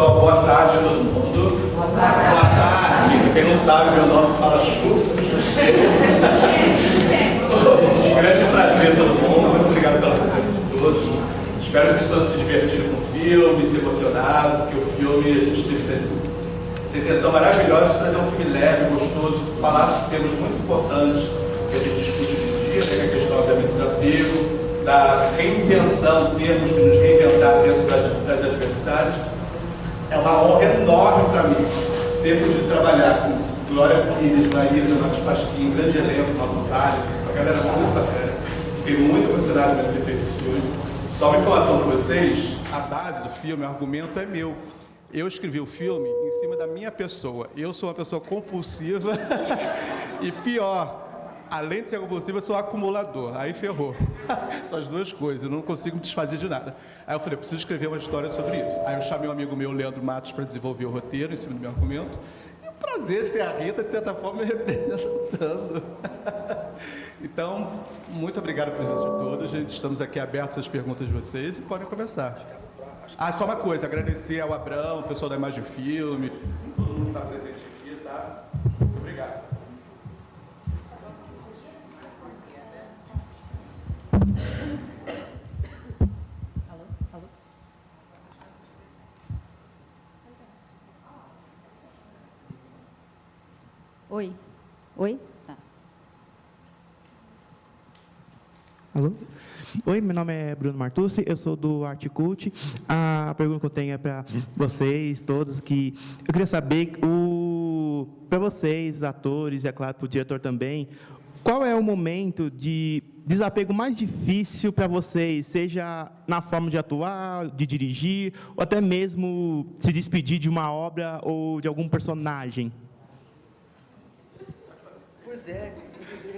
Pessoal, boa tarde a todo mundo. Boa tarde. Quem não sabe, meu nome se fala Chu. Um grande prazer a todo mundo. Muito obrigado pela presença de todos. Espero que vocês estão se divertindo com o filme, se emocionado, porque o filme, a gente teve essa intenção maravilhosa de trazer um filme leve, gostoso, de falar sobre temas muito importantes que a gente discute hoje em dia, que é a questão, obviamente, do desapego, da reinvenção, termos de nos reinventar dentro das adversidades. É uma honra enorme para mim ter de trabalhar com Glória Pires, Maísa, Marcos Pasquim, grande elenco, Marco Vale, uma galera muito bacana. Fiquei muito emocionado mesmo de ter feito esse filme. Só uma informação para vocês, a base do filme, o argumento é meu. Eu escrevi o filme em cima da minha pessoa. Eu sou uma pessoa compulsiva e pior, além de ser compulsivo, eu sou acumulador. Aí ferrou. São as duas coisas. Eu não consigo me desfazer de nada. Aí eu falei, eu preciso escrever uma história sobre isso. Aí eu chamei um amigo meu, Leandro Matos, para desenvolver o roteiro em cima do meu argumento. E o prazer de ter a Rita, de certa forma, me representando. Então, muito obrigado pela presença de todos. Gente, estamos aqui abertos às perguntas de vocês e podem começar. Só uma coisa, agradecer ao Abrão, o pessoal da Imagem Filme, todo mundo que está presente aqui, tá? Obrigado. Alô? Oi? Tá. Alô? Oi, meu nome é Bruno Martucci, eu sou do Arte Cult. A pergunta que eu tenho é para vocês todos, que eu queria saber, para vocês, atores, e é claro, para o diretor também, qual é o momento de desapego mais difícil para vocês, seja na forma de atuar, de dirigir, ou até mesmo se despedir de uma obra ou de algum personagem? Pois é,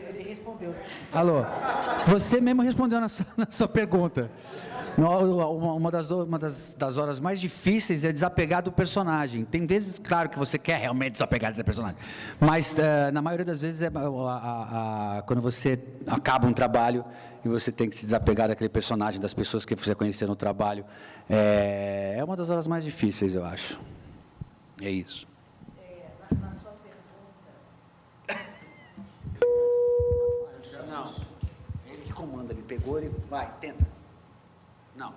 ele respondeu. Alô, você mesmo respondeu na sua pergunta. Uma das horas mais difíceis é desapegar do personagem. Tem vezes, claro, que você quer realmente desapegar desse personagem, mas na maioria das vezes quando você acaba um trabalho e você tem que se desapegar daquele personagem, das pessoas que você conheceu no trabalho, é uma das horas mais difíceis, eu acho. É isso. Na sua pergunta... Não, ele que comanda, ele pegou, ele vai, tenta. Não.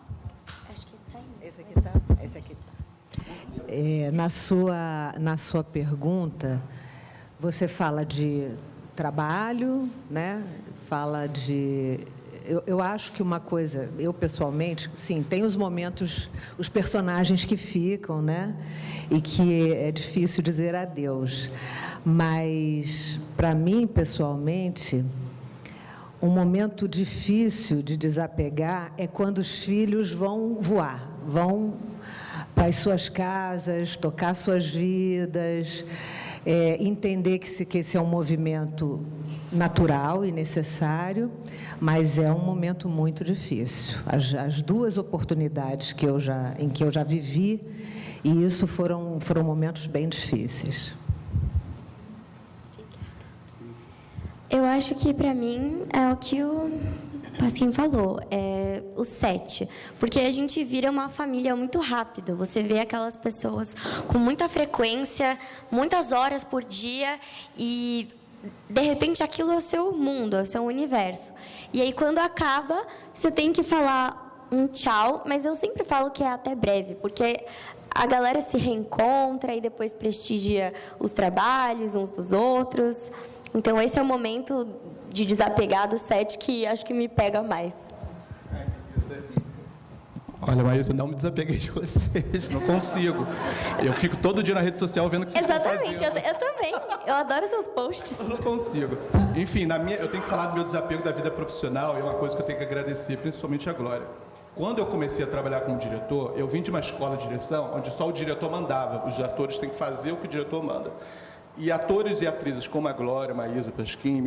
Acho que está indo. Esse aqui tá. Na sua pergunta, você fala de trabalho, né? Fala de... Eu acho que uma coisa, eu pessoalmente, sim, tem os momentos, os personagens que ficam, né? E que é difícil dizer adeus. Mas, para mim, pessoalmente, um momento difícil de desapegar é quando os filhos vão voar, vão para as suas casas, tocar suas vidas, entender que esse é um movimento natural e necessário, mas é um momento muito difícil. As duas oportunidades em que eu já vivi, e isso foram momentos bem difíceis. Eu acho que, para mim, é o que o Pasquim falou, é o set. Porque a gente vira uma família muito rápido. Você vê aquelas pessoas com muita frequência, muitas horas por dia, e, de repente, aquilo é o seu mundo, é o seu universo. E aí, quando acaba, você tem que falar um tchau, mas eu sempre falo que é até breve, porque a galera se reencontra e depois prestigia os trabalhos uns dos outros. Então, esse é o momento de desapegar do set que acho que me pega mais. Olha, Maísa, não me desapeguei de vocês, não consigo. Eu fico todo dia na rede social vendo o que vocês estão fazendo. Exatamente, eu também. Eu adoro seus posts. Eu não consigo. Enfim, eu tenho que falar do meu desapego da vida profissional, e é uma coisa que eu tenho que agradecer, principalmente a Glória. Quando eu comecei a trabalhar como diretor, eu vim de uma escola de direção onde só o diretor mandava, os atores têm que fazer o que o diretor manda. E atores e atrizes como a Glória, Maísa, Pasquim,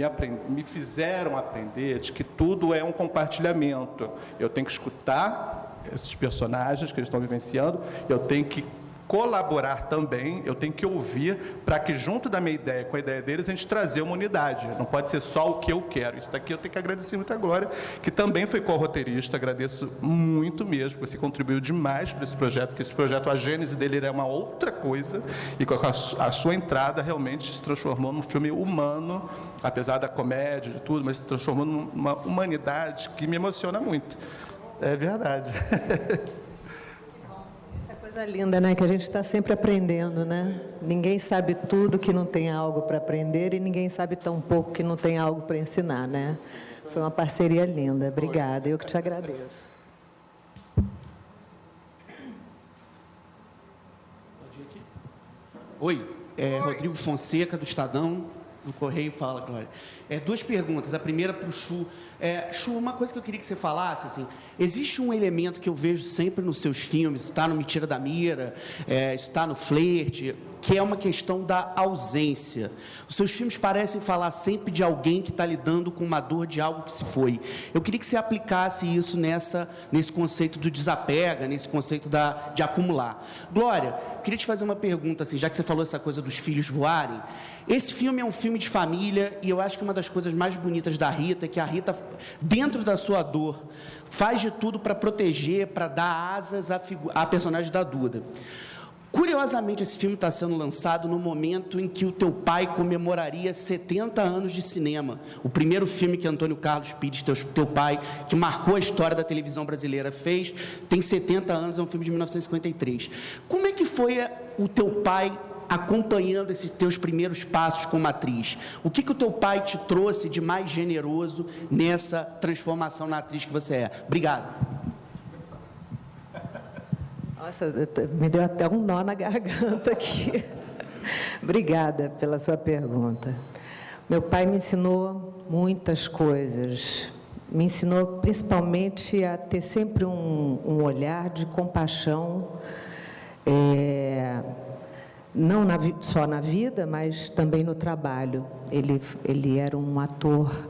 me fizeram aprender de que tudo é um compartilhamento. Eu tenho que escutar esses personagens que eles estão vivenciando, eu tenho que colaborar também, eu tenho que ouvir para que, junto da minha ideia com a ideia deles, a gente trazer uma unidade. Não pode ser só o que eu quero. Isso daqui eu tenho que agradecer muito a Glória, que também foi co-roteirista. Agradeço muito mesmo, porque você contribuiu demais para esse projeto, porque esse projeto, a gênese dele é uma outra coisa, e com a sua entrada realmente se transformou num filme humano, apesar da comédia, de tudo, mas se transformou numa humanidade que me emociona muito. É verdade. Coisa linda, né? Que a gente está sempre aprendendo, né? Ninguém sabe tudo que não tem algo para aprender e ninguém sabe tão pouco que não tem algo para ensinar, né? Foi uma parceria linda. Obrigada. Eu que te agradeço. Oi, Rodrigo Fonseca, do Estadão, do Correio. Fala, Glória. Duas perguntas. A primeira para o Chu. Chu, uma coisa que eu queria que você falasse, assim, existe um elemento que eu vejo sempre nos seus filmes, está no Me Tira da Mira, está no Flerte, que é uma questão da ausência. Os seus filmes parecem falar sempre de alguém que está lidando com uma dor de algo que se foi. Eu queria que você aplicasse isso nesse conceito do desapega, nesse conceito de acumular. Glória, eu queria te fazer uma pergunta, assim, já que você falou essa coisa dos filhos voarem. Esse filme é um filme de família e eu acho que uma das coisas mais bonitas da Rita é que a Rita, dentro da sua dor, faz de tudo para proteger, para dar asas à personagem da Duda. Curiosamente, esse filme está sendo lançado no momento em que o teu pai comemoraria 70 anos de cinema. O primeiro filme que Antônio Carlos Pires, teu pai, que marcou a história da televisão brasileira, fez, tem 70 anos, é um filme de 1953. Como é que foi o teu pai acompanhando esses teus primeiros passos como atriz? O que o teu pai te trouxe de mais generoso nessa transformação na atriz que você é? Obrigado. Nossa, me deu até um nó na garganta aqui. Obrigada pela sua pergunta. Meu pai me ensinou muitas coisas. Me ensinou principalmente a ter sempre um olhar de compaixão, não só na vida, mas também no trabalho. Ele era um ator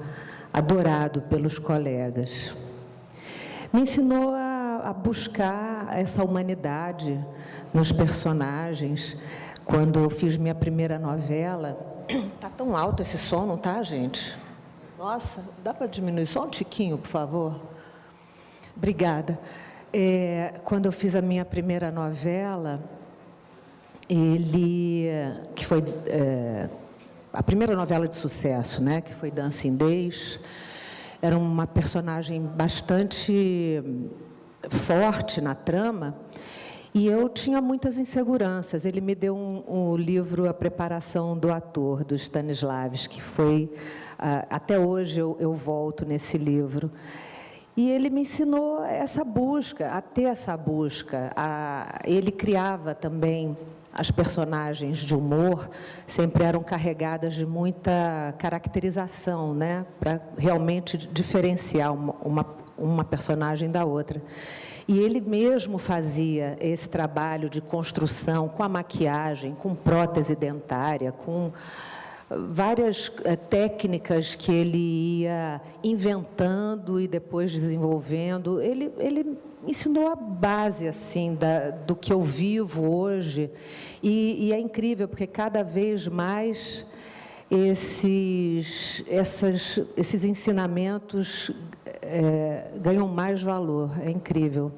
adorado pelos colegas. Me ensinou a buscar essa humanidade nos personagens. Quando eu fiz minha primeira novela... Está tão alto esse som, não está, gente? Nossa, dá para diminuir só um tiquinho, por favor? Obrigada. Quando eu fiz a minha primeira novela, que foi a primeira novela de sucesso, né, que foi Dança Indês, era uma personagem bastante forte na trama, e eu tinha muitas inseguranças. Ele me deu um livro, A Preparação do Ator, do Stanislavski, que foi... até hoje eu volto nesse livro. E ele me ensinou essa busca, a ter essa busca. Ele criava também... As personagens de humor sempre eram carregadas de muita caracterização, né, para realmente diferenciar uma personagem da outra. E ele mesmo fazia esse trabalho de construção com a maquiagem, com prótese dentária, com várias técnicas que ele ia inventando e depois desenvolvendo. Ele ensinou a base assim do que eu vivo hoje, e é incrível porque cada vez mais esses ensinamentos ganham mais valor. É incrível.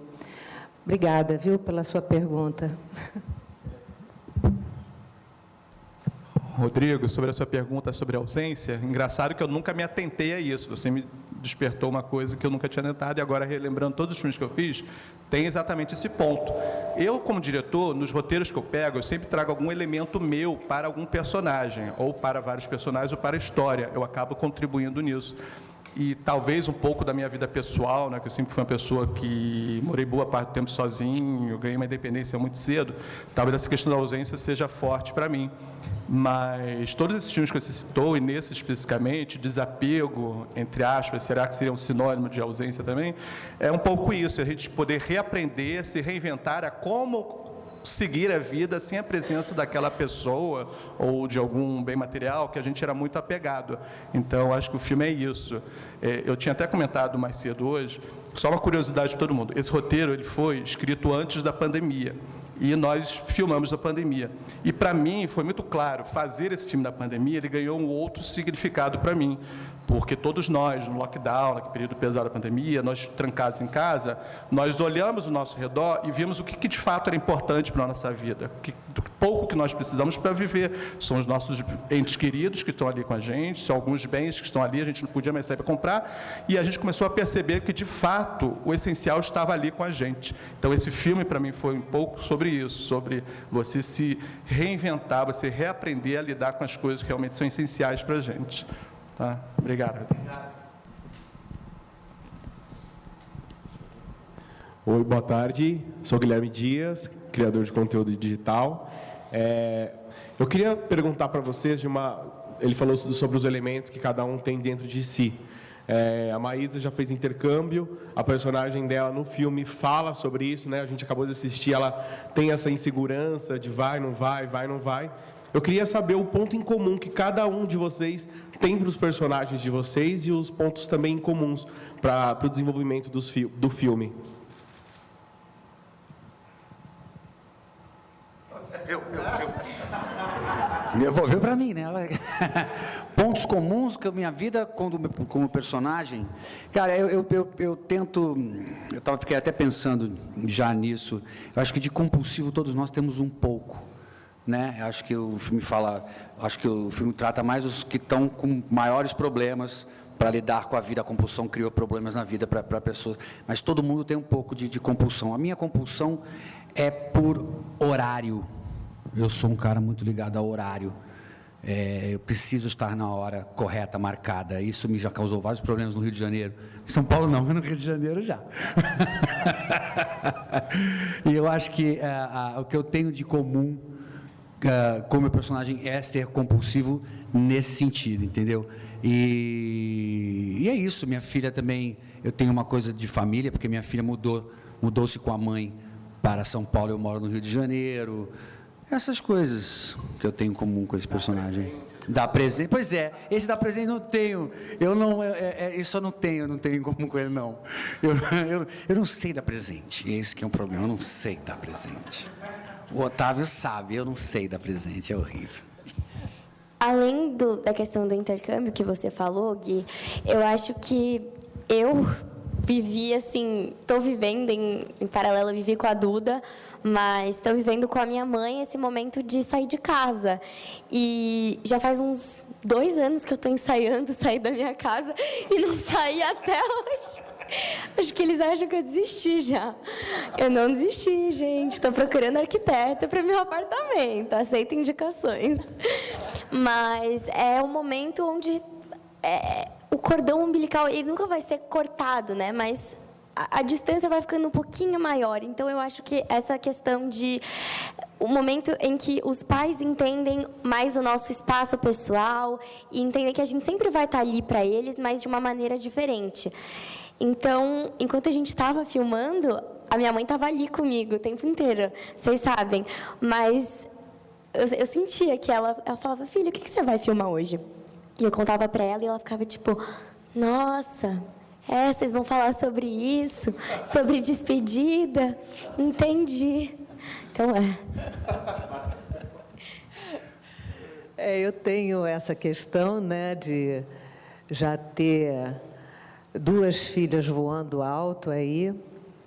Obrigada, viu, pela sua pergunta. Rodrigo, sobre a sua pergunta sobre a ausência, engraçado que eu nunca me atentei a isso. Você me despertou uma coisa que eu nunca tinha tentado, e agora, relembrando todos os filmes que eu fiz, tem exatamente esse ponto. Eu, como diretor, nos roteiros que eu pego, eu sempre trago algum elemento meu para algum personagem, ou para vários personagens, ou para a história. Eu acabo contribuindo nisso. E talvez um pouco da minha vida pessoal, né, que eu sempre fui uma pessoa que morei boa parte do tempo sozinho, ganhei uma independência muito cedo, talvez essa questão da ausência seja forte para mim. Mas todos esses filmes que você citou, e nesse especificamente, desapego, entre aspas, será que seria um sinônimo de ausência também? É um pouco isso, a gente poder reaprender, se reinventar a como seguir a vida sem a presença daquela pessoa ou de algum bem material que a gente era muito apegado. Então, acho que o filme é isso. Eu tinha até comentado mais cedo hoje, só uma curiosidade de todo mundo, esse roteiro ele foi escrito antes da pandemia. E nós filmamos na pandemia. E, para mim, foi muito claro, fazer esse filme na pandemia, ele ganhou um outro significado para mim, porque todos nós, no lockdown, naquele período pesado da pandemia, nós trancados em casa, nós olhamos ao nosso redor e vimos o que de fato era importante para a nossa vida, do pouco que nós precisamos para viver. São os nossos entes queridos que estão ali com a gente, são alguns bens que estão ali, a gente não podia mais sair para comprar, e a gente começou a perceber que, de fato, o essencial estava ali com a gente. Então, esse filme, para mim, foi um pouco sobre isso, sobre você se reinventar, você reaprender a lidar com as coisas que realmente são essenciais para a gente. Tá? Obrigado. Oi, boa tarde. Sou Guilherme Dias, criador de conteúdo digital. Eu queria perguntar para vocês ele falou sobre os elementos que cada um tem dentro de si. A Maísa já fez intercâmbio, a personagem dela no filme fala sobre isso, né? A gente acabou de assistir, ela tem essa insegurança de vai, não vai, vai, não vai. Eu queria saber o ponto em comum que cada um de vocês tem para os personagens de vocês e os pontos também incomuns para o desenvolvimento do filme. Devolveu para mim, né? Pontos comuns que a minha vida como personagem. Cara, eu tento. Fiquei até pensando já nisso. Eu acho que de compulsivo todos nós temos um pouco, né? Acho que o filme trata mais os que estão com maiores problemas para lidar com a vida. A compulsão criou problemas na vida para pessoas, mas todo mundo tem um pouco de compulsão. A minha compulsão é por horário. Eu sou um cara muito ligado ao horário. Eu preciso estar na hora correta, marcada. Isso me já causou vários problemas no Rio de Janeiro. Em São Paulo não, mas no Rio de Janeiro já. E eu acho que o que eu tenho de comum com o meu personagem é ser compulsivo nesse sentido, entendeu? E é isso. Minha filha também, eu tenho uma coisa de família, porque minha filha mudou-se com a mãe para São Paulo, eu moro no Rio de Janeiro. Essas coisas que eu tenho em comum com esse personagem. Dá presente. Pois é, esse dá presente não tenho. Isso eu não tenho em comum com ele, não. Eu não sei dar presente. Esse que é um problema, eu não sei dar presente. O Otávio sabe, eu não sei dar presente, é horrível. Além da questão do intercâmbio que você falou, Gui, eu acho que eu vivi assim, estou vivendo em paralelo, eu vivi com a Duda, mas estou vivendo com a minha mãe esse momento de sair de casa. E já faz uns 2 anos que eu estou ensaiando sair da minha casa e não saí até hoje. Acho que eles acham que eu desisti já. Eu não desisti, gente. Estou procurando arquiteta para meu apartamento. Aceito indicações. Mas é um momento onde o cordão umbilical ele nunca vai ser cortado, né? Mas a distância vai ficando um pouquinho maior. Então, eu acho que essa questão de o momento em que os pais entendem mais o nosso espaço pessoal e entendem que a gente sempre vai estar ali para eles, mas de uma maneira diferente. Então, enquanto a gente estava filmando, a minha mãe estava ali comigo o tempo inteiro, vocês sabem. Mas eu sentia que ela falava, filha, o que você vai filmar hoje? E eu contava para ela e ela ficava tipo, nossa, vocês vão falar sobre isso, sobre despedida? Entendi. Então, eu tenho essa questão, né, de já ter 2 filhas voando alto aí,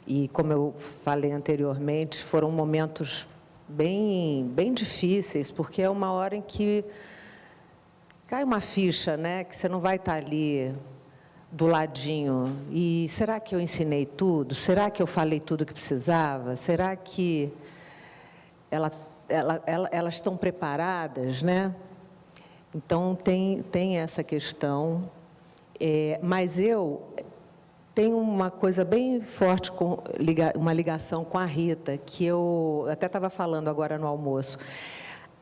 e como eu falei anteriormente, foram momentos bem difíceis, porque é uma hora em que cai uma ficha, né, que você não vai estar ali do ladinho. E será que eu ensinei tudo? Será que eu falei tudo o que precisava? Será que elas estão preparadas, né? Então, tem essa questão. Mas eu tenho uma coisa bem forte, uma ligação com a Rita, que eu até estava falando agora no almoço.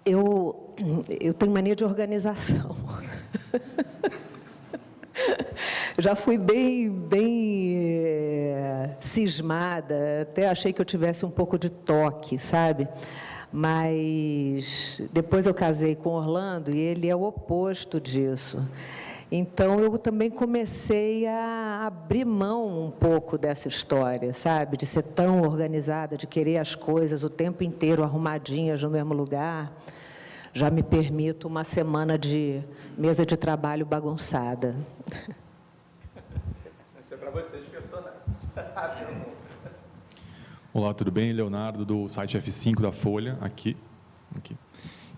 Eu tenho mania de organização. Já fui bem cismada, até achei que eu tivesse um pouco de toque, sabe? Mas depois eu casei com Orlando e ele é o oposto disso. Então, eu também comecei a abrir mão um pouco dessa história, sabe? De ser tão organizada, de querer as coisas o tempo inteiro arrumadinhas no mesmo lugar. Já me permito uma semana de mesa de trabalho bagunçada. Isso é para vocês, personagens. Olá, tudo bem? Leonardo, do site F5 da Folha, aqui.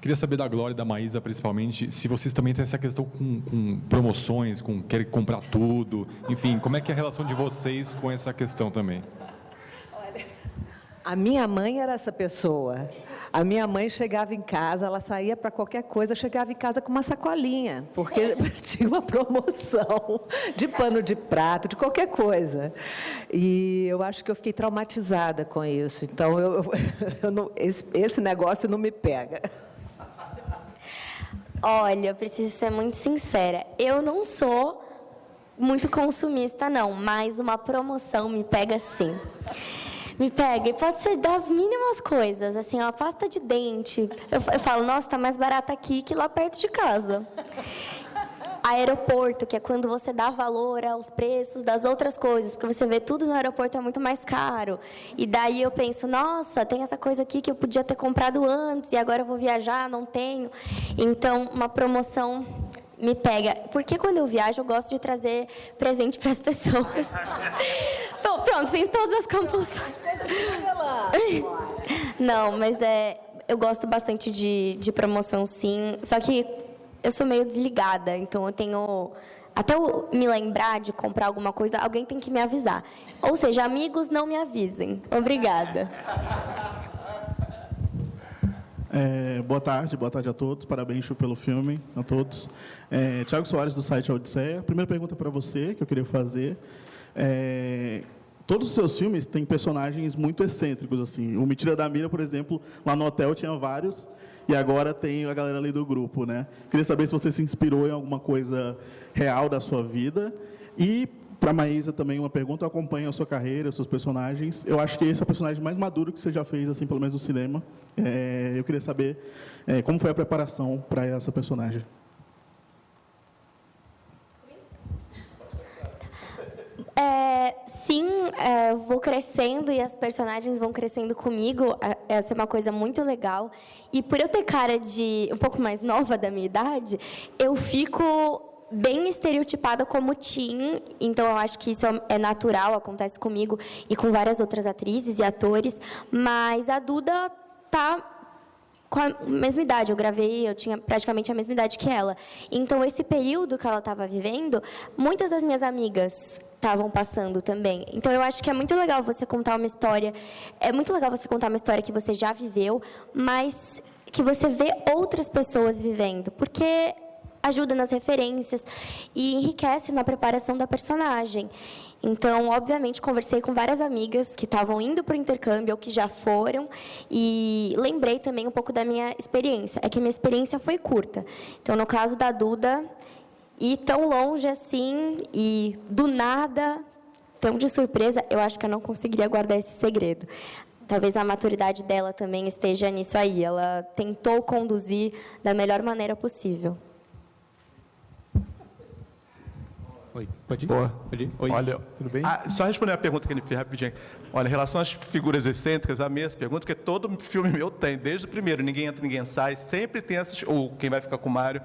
Queria saber da Glória e da Maísa, principalmente, se vocês também têm essa questão com promoções, com querer comprar tudo, enfim, como é que é a relação de vocês com essa questão também? A minha mãe era essa pessoa. A minha mãe chegava em casa, ela saía para qualquer coisa, chegava em casa com uma sacolinha, porque tinha uma promoção de pano de prato, de qualquer coisa. E eu acho que eu fiquei traumatizada com isso. Então, esse negócio não me pega. Olha, eu preciso ser muito sincera. Eu não sou muito consumista, não, mas uma promoção me pega sim. Me pega, e pode ser das mínimas coisas, assim, uma pasta de dente. Eu falo, nossa, tá mais barata aqui que lá perto de casa. Aeroporto, que é quando você dá valor aos preços das outras coisas, porque você vê tudo no aeroporto é muito mais caro. E daí eu penso, nossa, tem essa coisa aqui que eu podia ter comprado antes, e agora eu vou viajar, não tenho. Então, uma promoção me pega. Porque quando eu viajo, eu gosto de trazer presente para as pessoas. Bom, pronto, tem todas as compulsões. Não, mas eu gosto bastante de promoção, sim. Só que eu sou meio desligada, então eu tenho... Até eu me lembrar de comprar alguma coisa, alguém tem que me avisar. Ou seja, amigos, não me avisem. Obrigada. Boa tarde a todos. Parabéns pelo filme, a todos. Thiago Soares, do site Odisseia. Primeira pergunta para você, que eu queria fazer. Todos os seus filmes têm personagens muito excêntricos, assim. O Mentira da Mira, por exemplo, lá no hotel tinha vários, e agora tem a galera ali do grupo, né? Queria saber se você se inspirou em alguma coisa real da sua vida. E, para a Maísa, também uma pergunta. Eu acompanho a sua carreira, os seus personagens. Eu acho que esse é o personagem mais maduro que você já fez, assim, pelo menos no cinema. Eu queria saber como foi a preparação para essa personagem. Sim, vou crescendo e as personagens vão crescendo comigo. Essa é uma coisa muito legal. E por eu ter cara de um pouco mais nova da minha idade, eu fico bem estereotipada como teen. Então, eu acho que isso é natural, acontece comigo e com várias outras atrizes e atores. Mas a Duda está com a mesma idade. Eu tinha praticamente a mesma idade que ela. Então, esse período que ela estava vivendo, muitas das minhas amigas estavam passando também. Então, eu acho que é muito legal você contar uma história. É muito legal você contar uma história que você já viveu, mas que você vê outras pessoas vivendo, porque ajuda nas referências e enriquece na preparação da personagem. Então, obviamente, conversei com várias amigas que estavam indo para o intercâmbio ou que já foram e lembrei também um pouco da minha experiência. É que a minha experiência foi curta. Então, no caso da Duda, ir tão longe assim e do nada, tão de surpresa, eu acho que eu não conseguiria guardar esse segredo. Talvez a maturidade dela também esteja nisso aí. Ela tentou conduzir da melhor maneira possível. Oi, pode ir? Boa. Pode ir? Oi, olha, tudo bem? Só responder a pergunta que ele fez rapidinho. Olha, em relação às figuras excêntricas, a mesma pergunta, que todo filme meu tem, desde o primeiro, Ninguém Entra, Ninguém Sai, sempre tem essas, ou Quem Vai Ficar com o Mário.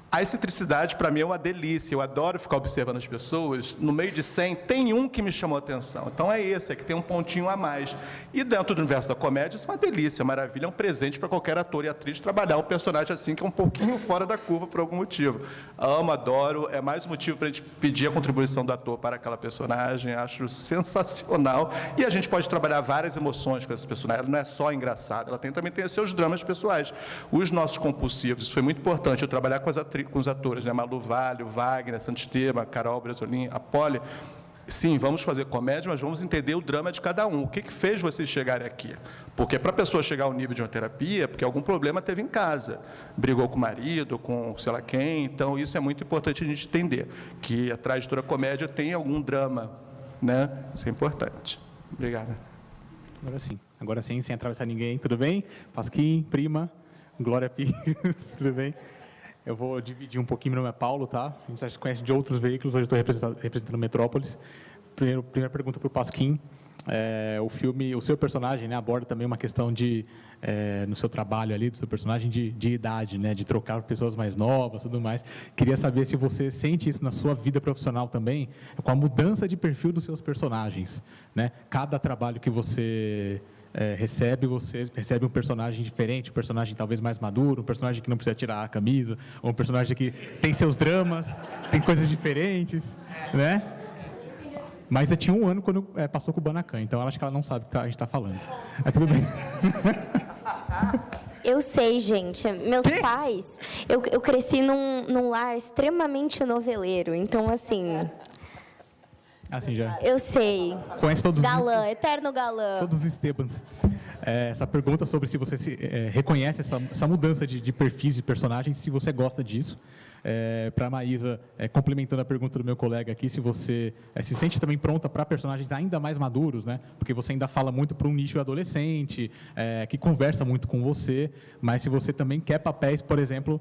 A excentricidade, para mim, é uma delícia. Eu adoro ficar observando as pessoas. No meio de 100, tem um que me chamou a atenção. Então, é esse, é que tem um pontinho a mais. E dentro do universo da comédia, isso é uma delícia, maravilha. É um presente para qualquer ator e atriz trabalhar um personagem assim, que é um pouquinho fora da curva por algum motivo. Amo, adoro. É mais um motivo para a gente pedir a contribuição do ator para aquela personagem. Acho sensacional. E a gente pode trabalhar várias emoções com essa personagem. Ela não é só engraçada, ela também tem os seus dramas pessoais. Os nossos compulsivos, isso foi muito importante. Eu trabalhar com os atores, né? Malu Vale, o Wagner, Santisteban, Carol Bresolim, a Poli. Sim, vamos fazer comédia, mas vamos entender o drama de cada um. O que fez vocês chegarem aqui? Porque para a pessoa chegar ao nível de uma terapia, porque algum problema teve em casa. Brigou com o marido, com sei lá quem. Então, isso é muito importante a gente entender. Que a trajetória comédia tem algum drama, né? Isso é importante. Obrigado. Agora sim, sem atravessar ninguém. Tudo bem? Pasquim, prima, Glória Pires, tudo bem? Eu vou dividir um pouquinho. Meu nome é Paulo, tá? A gente já se conhece de outros veículos, hoje eu estou representando Metrópolis. Primeira pergunta para o Pasquim. O filme, o seu personagem, né, aborda também uma questão de, no seu trabalho ali, do seu personagem, de idade, né, de trocar pessoas mais novas, tudo mais. Queria saber se você sente isso na sua vida profissional também, com a mudança de perfil dos seus personagens, né? Cada trabalho que você você recebe um personagem diferente, um personagem talvez mais maduro, um personagem que não precisa tirar a camisa, ou um personagem que tem seus dramas, tem coisas diferentes, né? Mas eu tinha 1 ano quando passou com o Banacan, então eu acho que ela não sabe o que a gente está falando. Tudo bem. Eu sei, gente. Meus pais... Eu cresci num lar extremamente noveleiro, então, assim... Assim já. Eu sei. Conhece todos galã, eterno galã. Todos os Estebans. Essa pergunta sobre se você reconhece essa mudança de perfis de personagens, se você gosta disso. Para a Maísa, complementando a pergunta do meu colega aqui, se você se sente também pronta para personagens ainda mais maduros, né? Porque você ainda fala muito para um nicho adolescente, que conversa muito com você, mas se você também quer papéis, por exemplo,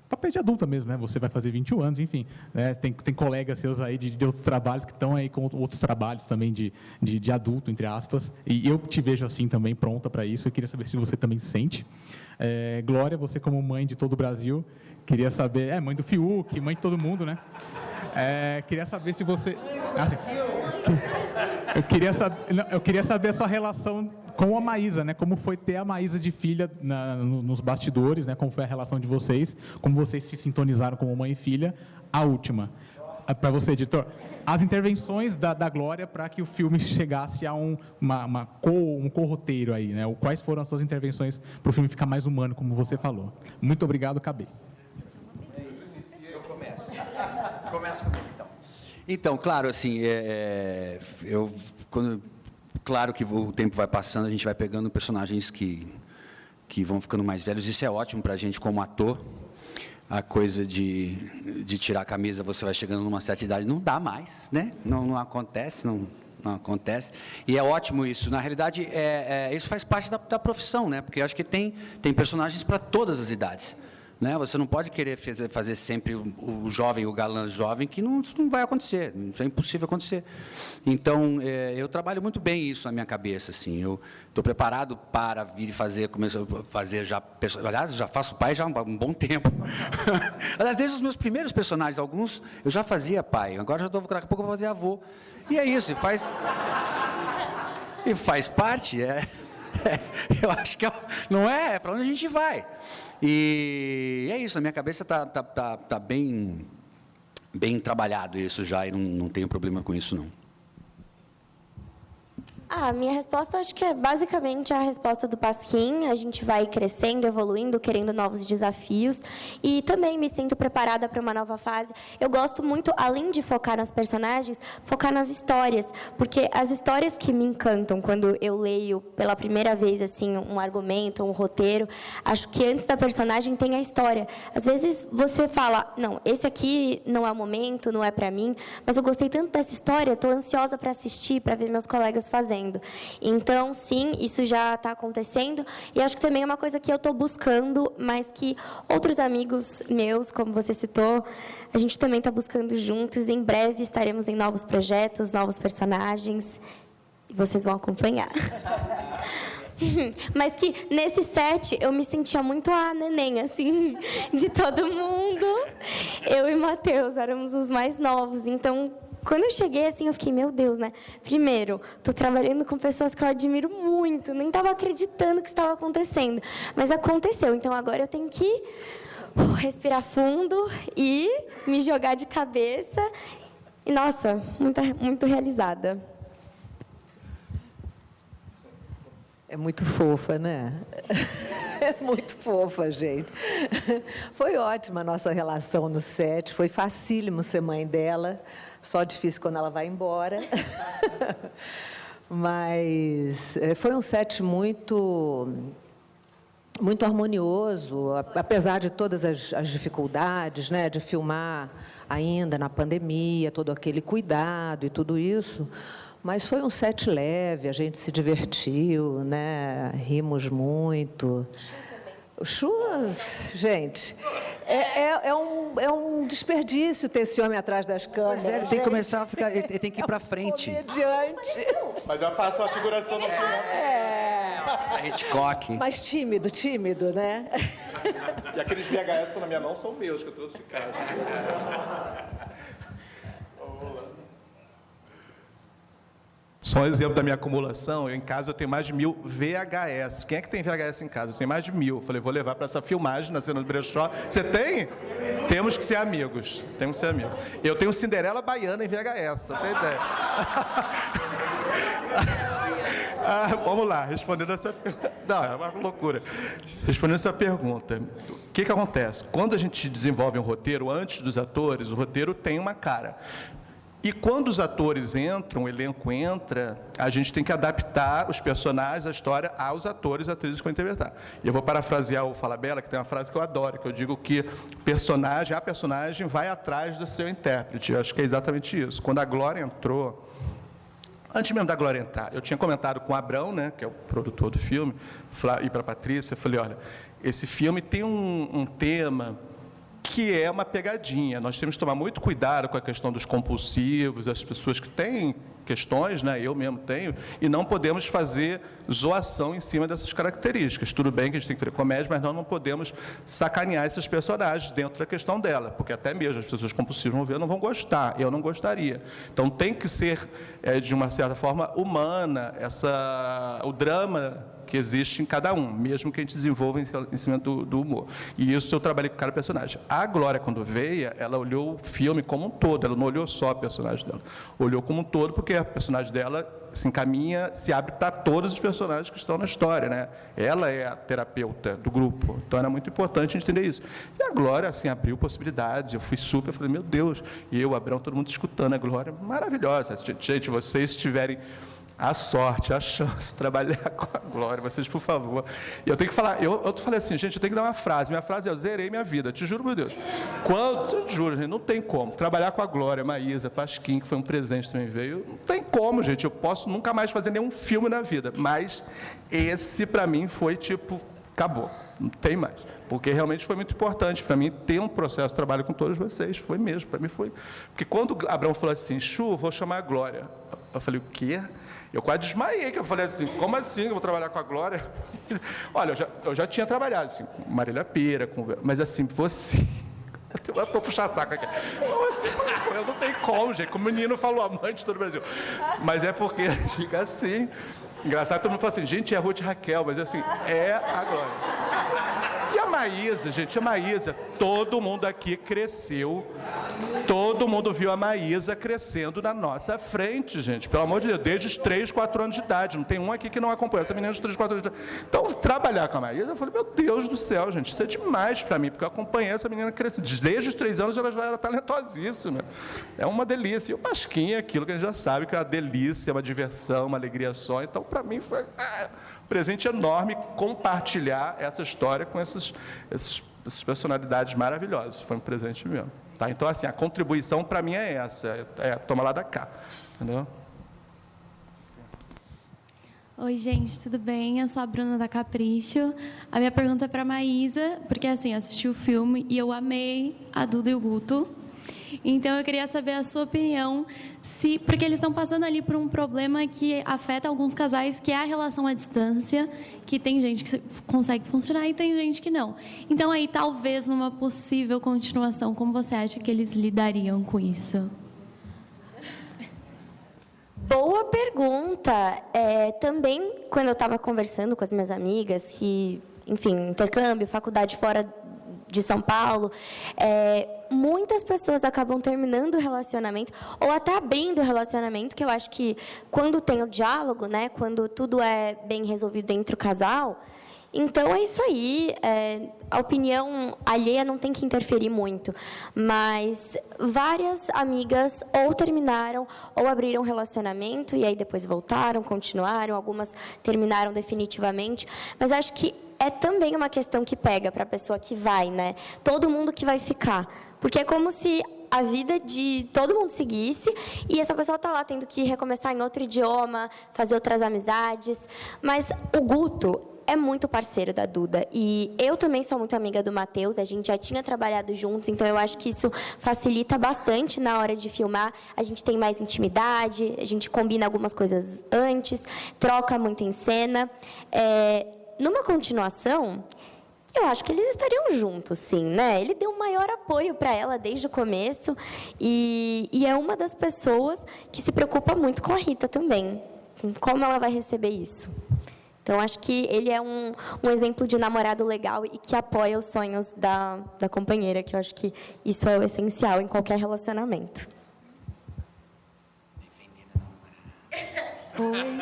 papéis de adulta mesmo, né? Você vai fazer 21 anos, enfim, né? Tem colegas seus aí de outros trabalhos que estão aí com outros trabalhos também de adulto, entre aspas, e eu te vejo assim também pronta para isso. Eu queria saber se você também sente. Glória, você como mãe de todo o Brasil, queria saber, mãe do Fiuk, mãe de todo mundo, né? Queria saber se você... eu queria saber a sua relação com a Maísa, né? Como foi ter a Maísa de filha nos bastidores, né? Como foi a relação de vocês, como vocês se sintonizaram como mãe e filha. A última, para você, editor, as intervenções da Glória para que o filme chegasse a um co-roteiro aí, né? Quais foram as suas intervenções para o filme ficar mais humano, como você falou? Muito obrigado, acabei. Eu começo. Começa comigo, então. Então, claro, assim, claro que o tempo vai passando, a gente vai pegando personagens que vão ficando mais velhos. Isso é ótimo para a gente como ator. A coisa de tirar a camisa, você vai chegando numa certa idade, não dá mais, né? Não acontece, não acontece. E é ótimo isso. Na realidade, isso faz parte da profissão, né? Porque eu acho que tem personagens para todas as idades. Né? Você não pode querer fazer sempre o jovem, o galã jovem, que não vai acontecer, isso é impossível acontecer. Então, eu trabalho muito bem isso na minha cabeça, assim. Eu estou preparado para vir e começar a fazer já... Aliás, já faço pai já há um bom tempo. Aliás, desde os meus primeiros personagens, alguns, eu já fazia pai. Agora, daqui a pouco eu vou fazer avô. E é isso, e faz parte, eu acho que não é para onde a gente vai. E é isso, na minha cabeça tá bem trabalhado isso já, e não tenho problema com isso, não. A minha resposta, acho que é basicamente a resposta do Pasquim. A gente vai crescendo, evoluindo, querendo novos desafios. E também me sinto preparada para uma nova fase. Eu gosto muito, além de focar nas personagens, focar nas histórias. Porque as histórias que me encantam quando eu leio pela primeira vez assim, um argumento, um roteiro, acho que antes da personagem tem a história. Às vezes você fala, não, esse aqui não é o momento, não é para mim, mas eu gostei tanto dessa história, estou ansiosa para assistir, para ver meus colegas fazendo. Então, sim, isso já está acontecendo, e acho que também é uma coisa que eu estou buscando, mas que outros amigos meus, como você citou, a gente também está buscando juntos. Em breve estaremos em novos projetos, novos personagens, e vocês vão acompanhar. Mas que nesse set eu me sentia muito a neném, assim, de todo mundo. Eu e Matheus éramos os mais novos, então... Quando eu cheguei, assim, eu fiquei, meu Deus, né? Primeiro, estou trabalhando com pessoas que eu admiro muito, nem estava acreditando que estava acontecendo, mas aconteceu. Então, agora eu tenho que respirar fundo e me jogar de cabeça. E, nossa, muito realizada. É muito fofa, né? É muito fofa, gente. Foi ótima a nossa relação no set, foi facílimo ser mãe dela, só difícil quando ela vai embora. Mas foi um set muito harmonioso, apesar de todas as dificuldades, né, de filmar ainda na pandemia, todo aquele cuidado e tudo isso. Mas foi um set leve, a gente se divertiu, né? Rimos muito. O Chu, gente, é um desperdício ter esse homem atrás das câmeras. Pois é, ele tem que começar a ficar, ele tem que ir para frente. Comediante. Mas já faço a figuração no filme. Hitchcock. Mas tímido, né? E aqueles VHS que estão na minha mão são meus, que eu trouxe de casa. Só um exemplo da minha acumulação, em casa eu tenho mais de 1000 VHS. Quem é que tem VHS em casa? Eu tenho mais de 1000. Eu falei, vou levar para essa filmagem na cena do brechó. Você tem? Temos que ser amigos. Temos que ser amigos. Eu tenho Cinderela Baiana em VHS, só tem ideia. Vamos lá, respondendo essa pergunta. Não, é uma loucura. Respondendo essa pergunta, o que acontece? Quando a gente desenvolve um roteiro, antes dos atores, o roteiro tem uma cara. E quando os atores entram, o elenco entra, a gente tem que adaptar os personagens, a história, aos atores e atrizes que vão interpretar. E eu vou parafrasear o Falabella, que tem uma frase que eu adoro, que eu digo que a personagem vai atrás do seu intérprete. Eu acho que é exatamente isso. Quando a Glória entrou, antes mesmo da Glória entrar, eu tinha comentado com o Abrão, né, que é o produtor do filme, e para a Patrícia, eu falei, olha, esse filme tem um tema que é uma pegadinha. Nós temos que tomar muito cuidado com a questão dos compulsivos, as pessoas que têm questões, né, eu mesmo tenho, e não podemos fazer zoação em cima dessas características. Tudo bem que a gente tem que fazer comédia, mas nós não podemos sacanear esses personagens dentro da questão dela, porque até mesmo as pessoas compulsivas vão ver, não vão gostar, eu não gostaria. Então tem que ser, de uma certa forma, humana, o drama que existe em cada um, mesmo que a gente desenvolva em cima do humor. E isso eu trabalhei com cada personagem. A Glória, quando veio, ela olhou o filme como um todo, ela não olhou só o personagem dela, olhou como um todo, porque a personagem dela se encaminha, se abre para todos os personagens que estão na história, né? Ela é a terapeuta do grupo, então era muito importante a gente entender isso. E a Glória, assim, abriu possibilidades, eu fui super, eu falei, meu Deus, e eu, Abrão, todo mundo escutando a Glória, maravilhosa. Gente, vocês tiverem a sorte, a chance de trabalhar com a Glória, vocês, por favor. E eu tenho que falar, eu falei assim, gente, eu tenho que dar uma frase. Minha frase é, eu zerei minha vida, te juro por Deus. Eu juro, gente, não tem como. Trabalhar com a Glória, Maísa, Pasquim, que foi um presente também veio, não tem como, gente. Eu posso nunca mais fazer nenhum filme na vida, mas esse, para mim, foi tipo, acabou, não tem mais. Porque realmente foi muito importante para mim ter um processo de trabalho com todos vocês. Foi mesmo, para mim foi. Porque quando o Abrão falou assim, Chu, vou chamar a Glória. Eu falei, o quê? Eu quase desmaiei, que eu falei assim, como assim eu vou trabalhar com a Glória? Olha, eu já tinha trabalhado, assim, com Marília Pêra, mas assim, você... Eu vou puxar saco aqui. Eu não tenho como, gente, como o menino falou, amante de todo o Brasil. Mas é porque fica assim... Engraçado, todo mundo fala assim, gente, é a Ruth Raquel, mas assim, é a Glória. E a Maísa, gente, a Maísa, todo mundo aqui cresceu, todo mundo viu a Maísa crescendo na nossa frente, gente, pelo amor de Deus, desde os 3, 4 anos de idade, não tem um aqui que não acompanha, essa menina de 3, 4 anos de idade. Então, trabalhar com a Maísa, eu falei, meu Deus do céu, gente, isso é demais para mim, porque eu acompanhei essa menina crescendo, desde os 3 anos ela já era talentosíssima, é uma delícia, e o Pasquim é aquilo que a gente já sabe, que é uma delícia, uma diversão, uma alegria só, então, para mim, foi um presente enorme compartilhar essa história com essas personalidades maravilhosas. Foi um presente mesmo. Tá? Então, assim, a contribuição para mim é essa, toma lá da cá. Entendeu? Oi, gente, tudo bem? Eu sou a Bruna da Capricho. A minha pergunta é para a Maísa, porque, assim, eu assisti o filme e eu amei a Duda e o Guto. Então, eu queria saber a sua opinião, porque eles estão passando ali por um problema que afeta alguns casais, que é a relação à distância, que tem gente que consegue funcionar e tem gente que não. Então, aí, talvez, numa possível continuação, como você acha que eles lidariam com isso? Boa pergunta. Também, quando eu estava conversando com as minhas amigas, que, enfim, intercâmbio, faculdade fora de São Paulo, muitas pessoas acabam terminando o relacionamento ou até abrindo o relacionamento, que eu acho que quando tem o diálogo, né, quando tudo é bem resolvido entre o casal, então é isso aí, a opinião alheia não tem que interferir muito, mas várias amigas ou terminaram ou abriram relacionamento e aí depois voltaram, continuaram, algumas terminaram definitivamente, mas acho que é também uma questão que pega para a pessoa que vai, né? Todo mundo que vai ficar. Porque é como se a vida de todo mundo seguisse e essa pessoa está lá tendo que recomeçar em outro idioma, fazer outras amizades. Mas o Guto é muito parceiro da Duda. E eu também sou muito amiga do Matheus, a gente já tinha trabalhado juntos, então eu acho que isso facilita bastante na hora de filmar. A gente tem mais intimidade, a gente combina algumas coisas antes, troca muito em cena. Numa continuação, eu acho que eles estariam juntos, sim, né? Ele deu um maior apoio para ela desde o começo e é uma das pessoas que se preocupa muito com a Rita também, com como ela vai receber isso. Então, acho que ele é um exemplo de namorado legal e que apoia os sonhos da companheira, que eu acho que isso é o essencial em qualquer relacionamento. Oi.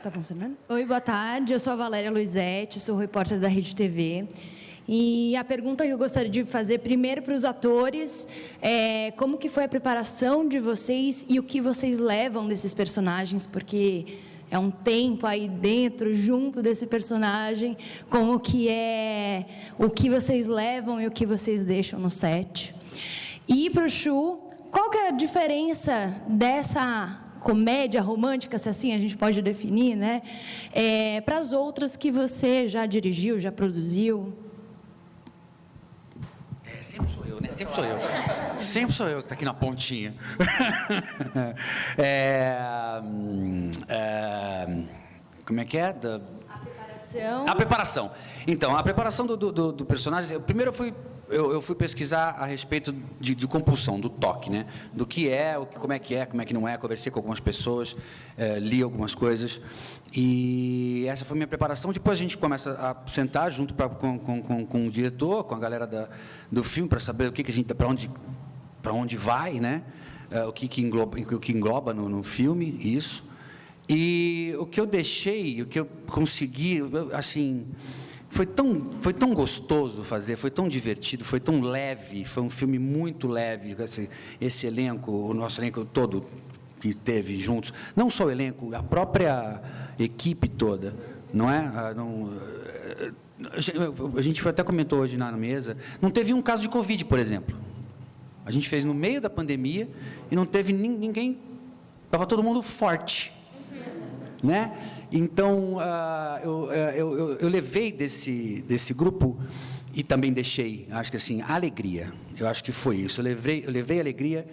Tá funcionando? Oi, boa tarde. Eu sou a Valéria Luizete, sou repórter da Rede TV. E a pergunta que eu gostaria de fazer primeiro para os atores é como que foi a preparação de vocês e o que vocês levam desses personagens, porque é um tempo aí dentro, junto desse personagem, como que é o que vocês levam e o que vocês deixam no set. E para o Chu, qual que é a diferença dessa comédia romântica, se assim a gente pode definir, né? Para as outras que você já dirigiu, já produziu? Sempre sou eu, né? Sempre sou eu. Sempre sou eu que está aqui na pontinha. Como é que é? A preparação. Então, a preparação do personagem... Primeiro eu fui pesquisar a respeito de compulsão, do toque, né? Do que é, como é que não é. Conversei com algumas pessoas, li algumas coisas. E essa foi a minha preparação. Depois a gente começa a sentar junto com o diretor, com a galera do filme, para saber o que a gente, para onde vai, né? O que engloba no filme, isso. E o que eu deixei, o que eu consegui, assim... Foi tão gostoso fazer, foi tão divertido, foi tão leve, foi um filme muito leve, esse elenco, o nosso elenco todo que teve juntos, não só o elenco, a própria equipe toda, não é? A gente até comentou hoje na mesa, não teve um caso de Covid, por exemplo. A gente fez no meio da pandemia e não teve ninguém, estava todo mundo forte, né? Então, eu levei desse grupo e também deixei, acho que assim, alegria. Eu acho que foi isso. Eu levei alegria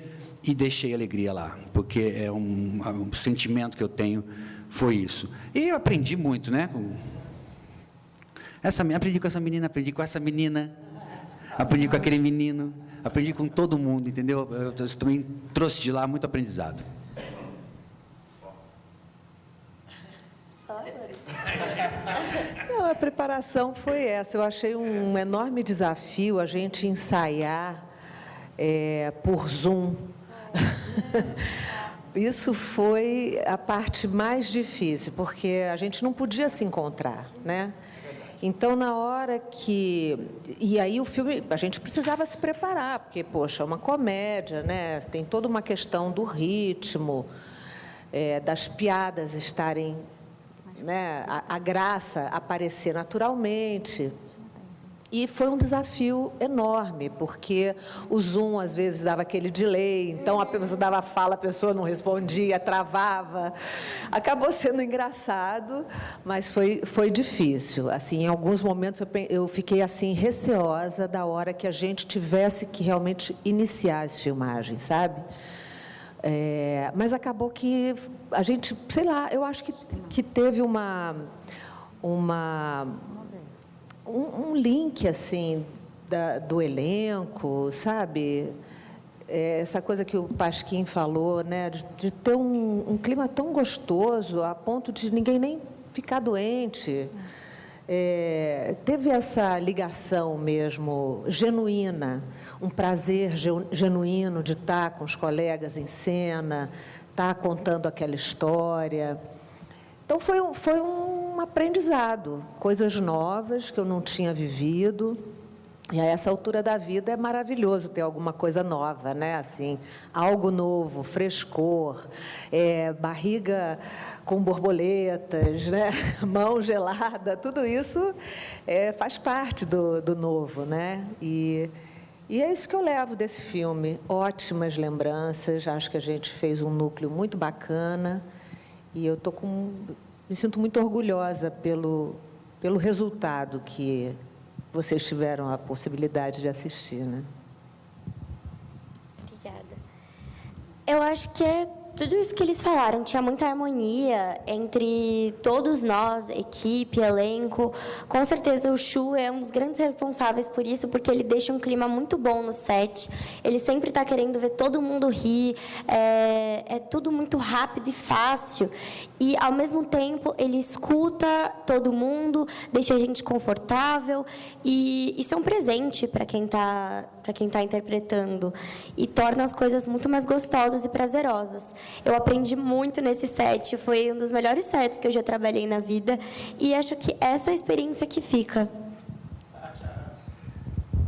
e deixei alegria lá, porque é um sentimento que eu tenho, foi isso. E eu aprendi muito, né? Aprendi com essa menina, aprendi com essa menina, aprendi com aquele menino, aprendi com todo mundo, entendeu? Eu também trouxe de lá muito aprendizado. Não, a preparação foi essa. Eu achei um enorme desafio a gente ensaiar por Zoom. Isso foi a parte mais difícil, porque a gente não podia se encontrar, né? Então, na hora que... E aí o filme, a gente precisava se preparar, porque, poxa, é uma comédia, né? Tem toda uma questão do ritmo, das piadas estarem... né, a graça aparecer naturalmente. E foi um desafio enorme, porque o Zoom, às vezes, dava aquele delay, então a pessoa dava fala, a pessoa não respondia, travava. Acabou sendo engraçado, mas foi difícil. Assim, em alguns momentos eu fiquei assim, receosa da hora que a gente tivesse que realmente iniciar as filmagens, sabe? Mas acabou que a gente, sei lá, eu acho que teve um link, assim, do elenco, sabe? Essa coisa que o Pasquim falou, né? De ter um clima tão gostoso, a ponto de ninguém nem ficar doente. Teve essa ligação mesmo, genuína, um prazer genuíno de estar com os colegas em cena, estar contando aquela história. Então, foi um aprendizado, coisas novas que eu não tinha vivido. E a essa altura da vida é maravilhoso ter alguma coisa nova, né? Assim, algo novo, frescor, barriga com borboletas, né? Mão gelada, tudo isso faz parte do novo, né? E é isso que eu levo desse filme, ótimas lembranças, acho que a gente fez um núcleo muito bacana e eu me sinto muito orgulhosa pelo resultado que vocês tiveram a possibilidade de assistir, né? Obrigada. Eu acho que é tudo isso que eles falaram, tinha muita harmonia entre todos nós, equipe, elenco. Com certeza o Chu é um dos grandes responsáveis por isso, porque ele deixa um clima muito bom no set. Ele sempre está querendo ver todo mundo rir, é tudo muito rápido e fácil. E, ao mesmo tempo, ele escuta todo mundo, deixa a gente confortável. E isso é um presente para quem tá interpretando. E torna as coisas muito mais gostosas e prazerosas. Eu aprendi muito nesse set, foi um dos melhores sets que eu já trabalhei na vida, e acho que essa é a experiência que fica.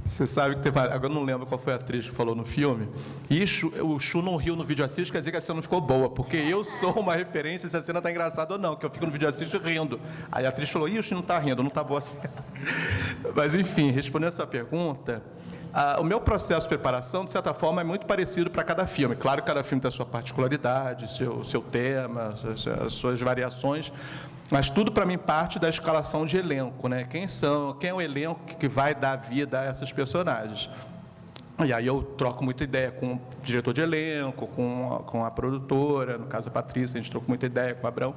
Você sabe que teve... Agora eu não lembro qual foi a atriz que falou no filme. E o Chu não riu no vídeo assist, quer dizer que a cena não ficou boa, porque eu sou uma referência se a cena está engraçada ou não, que eu fico no vídeo assist rindo. Aí a atriz falou, o Chu não está rindo, não está boa a cena. Mas, enfim, respondendo essa pergunta... o meu processo de preparação, de certa forma, é muito parecido para cada filme. Claro que cada filme tem a sua particularidade, seu tema, as suas variações, mas tudo, para mim, parte da escalação de elenco, né? Quem é o elenco que vai dar vida a essas personagens? E aí eu troco muita ideia com o diretor de elenco, com a produtora, no caso a Patrícia, a gente trocou muita ideia com o Abrão.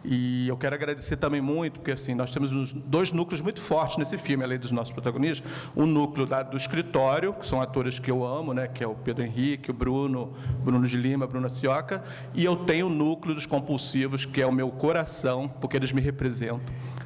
E eu quero agradecer também muito, porque assim, nós temos dois núcleos muito fortes nesse filme, além dos nossos protagonistas. Um núcleo do escritório, que são atores que eu amo, né, que é o Pedro Henrique, o Bruno de Lima, Bruna Cioca. E eu tenho o núcleo dos compulsivos, que é o meu coração, porque eles me representam.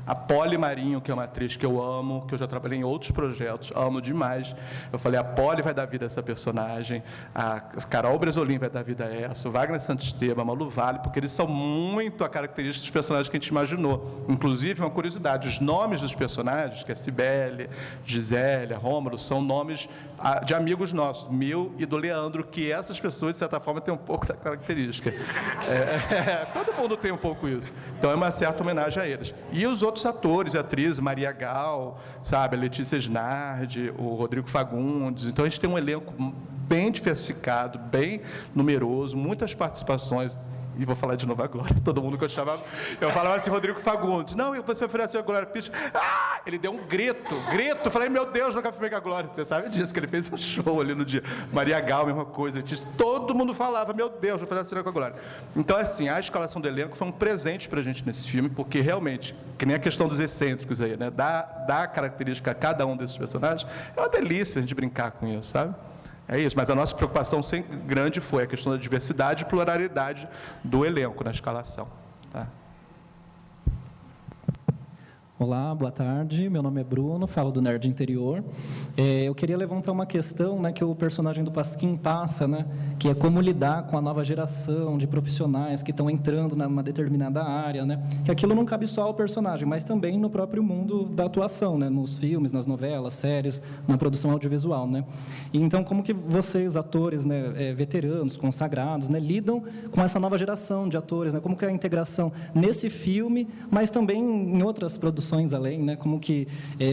A Poli Marinho, que é uma atriz que eu amo, que eu já trabalhei em outros projetos, amo demais. Eu falei, a Poli vai dar vida a essa personagem, a Carol Bresolim vai dar vida a essa, o Wagner Santisteban, a Malu Vale, porque eles são muito a característica dos personagens que a gente imaginou. Inclusive, uma curiosidade, os nomes dos personagens, que é Cibele, Gisélia, Rômulo, são nomes de amigos nossos, meu e do Leandro, que essas pessoas, de certa forma, têm um pouco da característica. Todo mundo tem um pouco isso. Então, é uma certa homenagem a eles. E os outros atores e atrizes, Maria Gal, sabe, a Letícia Snardi, o Rodrigo Fagundes. Então, a gente tem um elenco bem diversificado, bem numeroso, muitas participações. E vou falar de novo agora, todo mundo que eu chamava, eu falava assim, Rodrigo Fagundes, não, você ofereceu a Glória Pires, ele deu um grito, falei, meu Deus, nunca filmei com a Glória, você sabe disso, que ele fez um show ali no dia, Maria Gal, mesma coisa, todo mundo falava, meu Deus, vou fazer a cena com a Glória. Então, assim, a escalação do elenco foi um presente pra gente nesse filme, porque realmente, que nem a questão dos excêntricos aí, né, dá característica a cada um desses personagens, é uma delícia a gente brincar com isso, sabe? É isso, mas a nossa preocupação sempre grande foi a questão da diversidade e pluralidade do elenco na escalação. Tá? Olá, boa tarde. Meu nome é Bruno, falo do Nerd Interior. Eu queria levantar uma questão, né, que o personagem do Pasquim passa, né, que é como lidar com a nova geração de profissionais que estão entrando numa determinada área, né, que aquilo não cabe só ao personagem, mas também no próprio mundo da atuação, né, nos filmes, nas novelas, séries, na produção audiovisual, né. E então, como que vocês, atores, né, veteranos, consagrados, né, lidam com essa nova geração de atores, né, como que é a integração nesse filme, mas também em outras produções além, né? Como que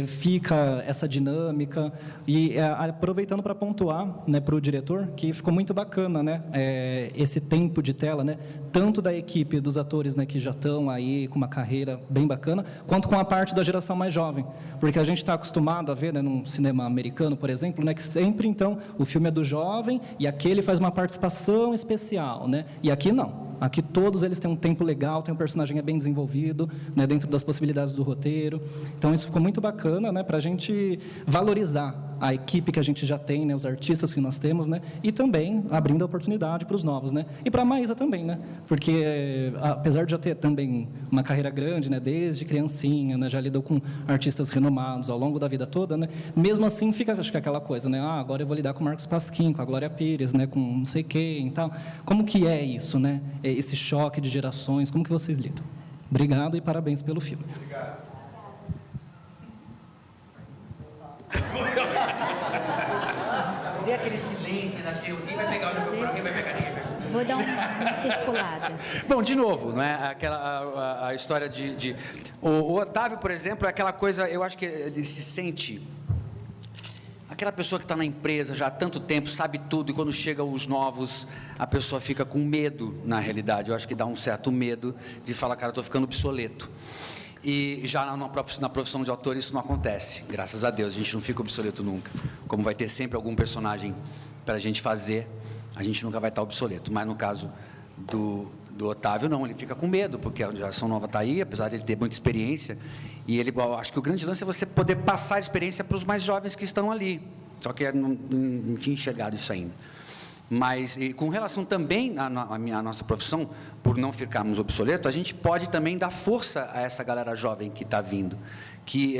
fica essa dinâmica e aproveitando para pontuar, né, para o diretor, que ficou muito bacana, né, esse tempo de tela, né, tanto da equipe dos atores, né, que já estão aí com uma carreira bem bacana, quanto com a parte da geração mais jovem, porque a gente está acostumado a ver, né, num cinema americano, por exemplo, né, que sempre então o filme é do jovem e aquele faz uma participação especial, né, e aqui não. Aqui todos eles têm um tempo legal, tem um personagem bem desenvolvido, né, dentro das possibilidades do roteiro. Então, isso ficou muito bacana, né, para a gente valorizar a equipe que a gente já tem, né, os artistas que nós temos, né, e também abrindo a oportunidade para os novos, né, e para a Maísa também, né, porque apesar de já ter também uma carreira grande, né, desde criancinha, né, já lidou com artistas renomados ao longo da vida toda, né, mesmo assim fica, acho que aquela coisa, né, agora eu vou lidar com o Marcos Pasquim, com a Glória Pires, né, com não sei quem e tal. Como que é isso, né, esse choque de gerações, como que vocês lidam? Obrigado e parabéns pelo filme. Obrigado. Dê aquele silêncio, nasceu, ninguém vai pegar o microfone, ninguém vai pegar ninguém. Vou dar uma circulada. Bom, de novo, não é? A história o Otávio, por exemplo, é aquela coisa, eu acho que ele se sente aquela pessoa que está na empresa já há tanto tempo, sabe tudo, e quando chegam os novos, a pessoa fica com medo, na realidade. Eu acho que dá um certo medo de falar, cara, estou ficando obsoleto. E já na profissão de autor isso não acontece, graças a Deus, a gente não fica obsoleto nunca. Como vai ter sempre algum personagem para a gente fazer, a gente nunca vai estar obsoleto. Mas no caso do Otávio, não, ele fica com medo, porque a geração nova está aí, apesar de ele ter muita experiência, e ele, acho que o grande lance é você poder passar a experiência para os mais jovens que estão ali, só que não tinha enxergado isso ainda. Mas, e com relação também à nossa profissão, por não ficarmos obsoletos, a gente pode também dar força a essa galera jovem que está vindo, que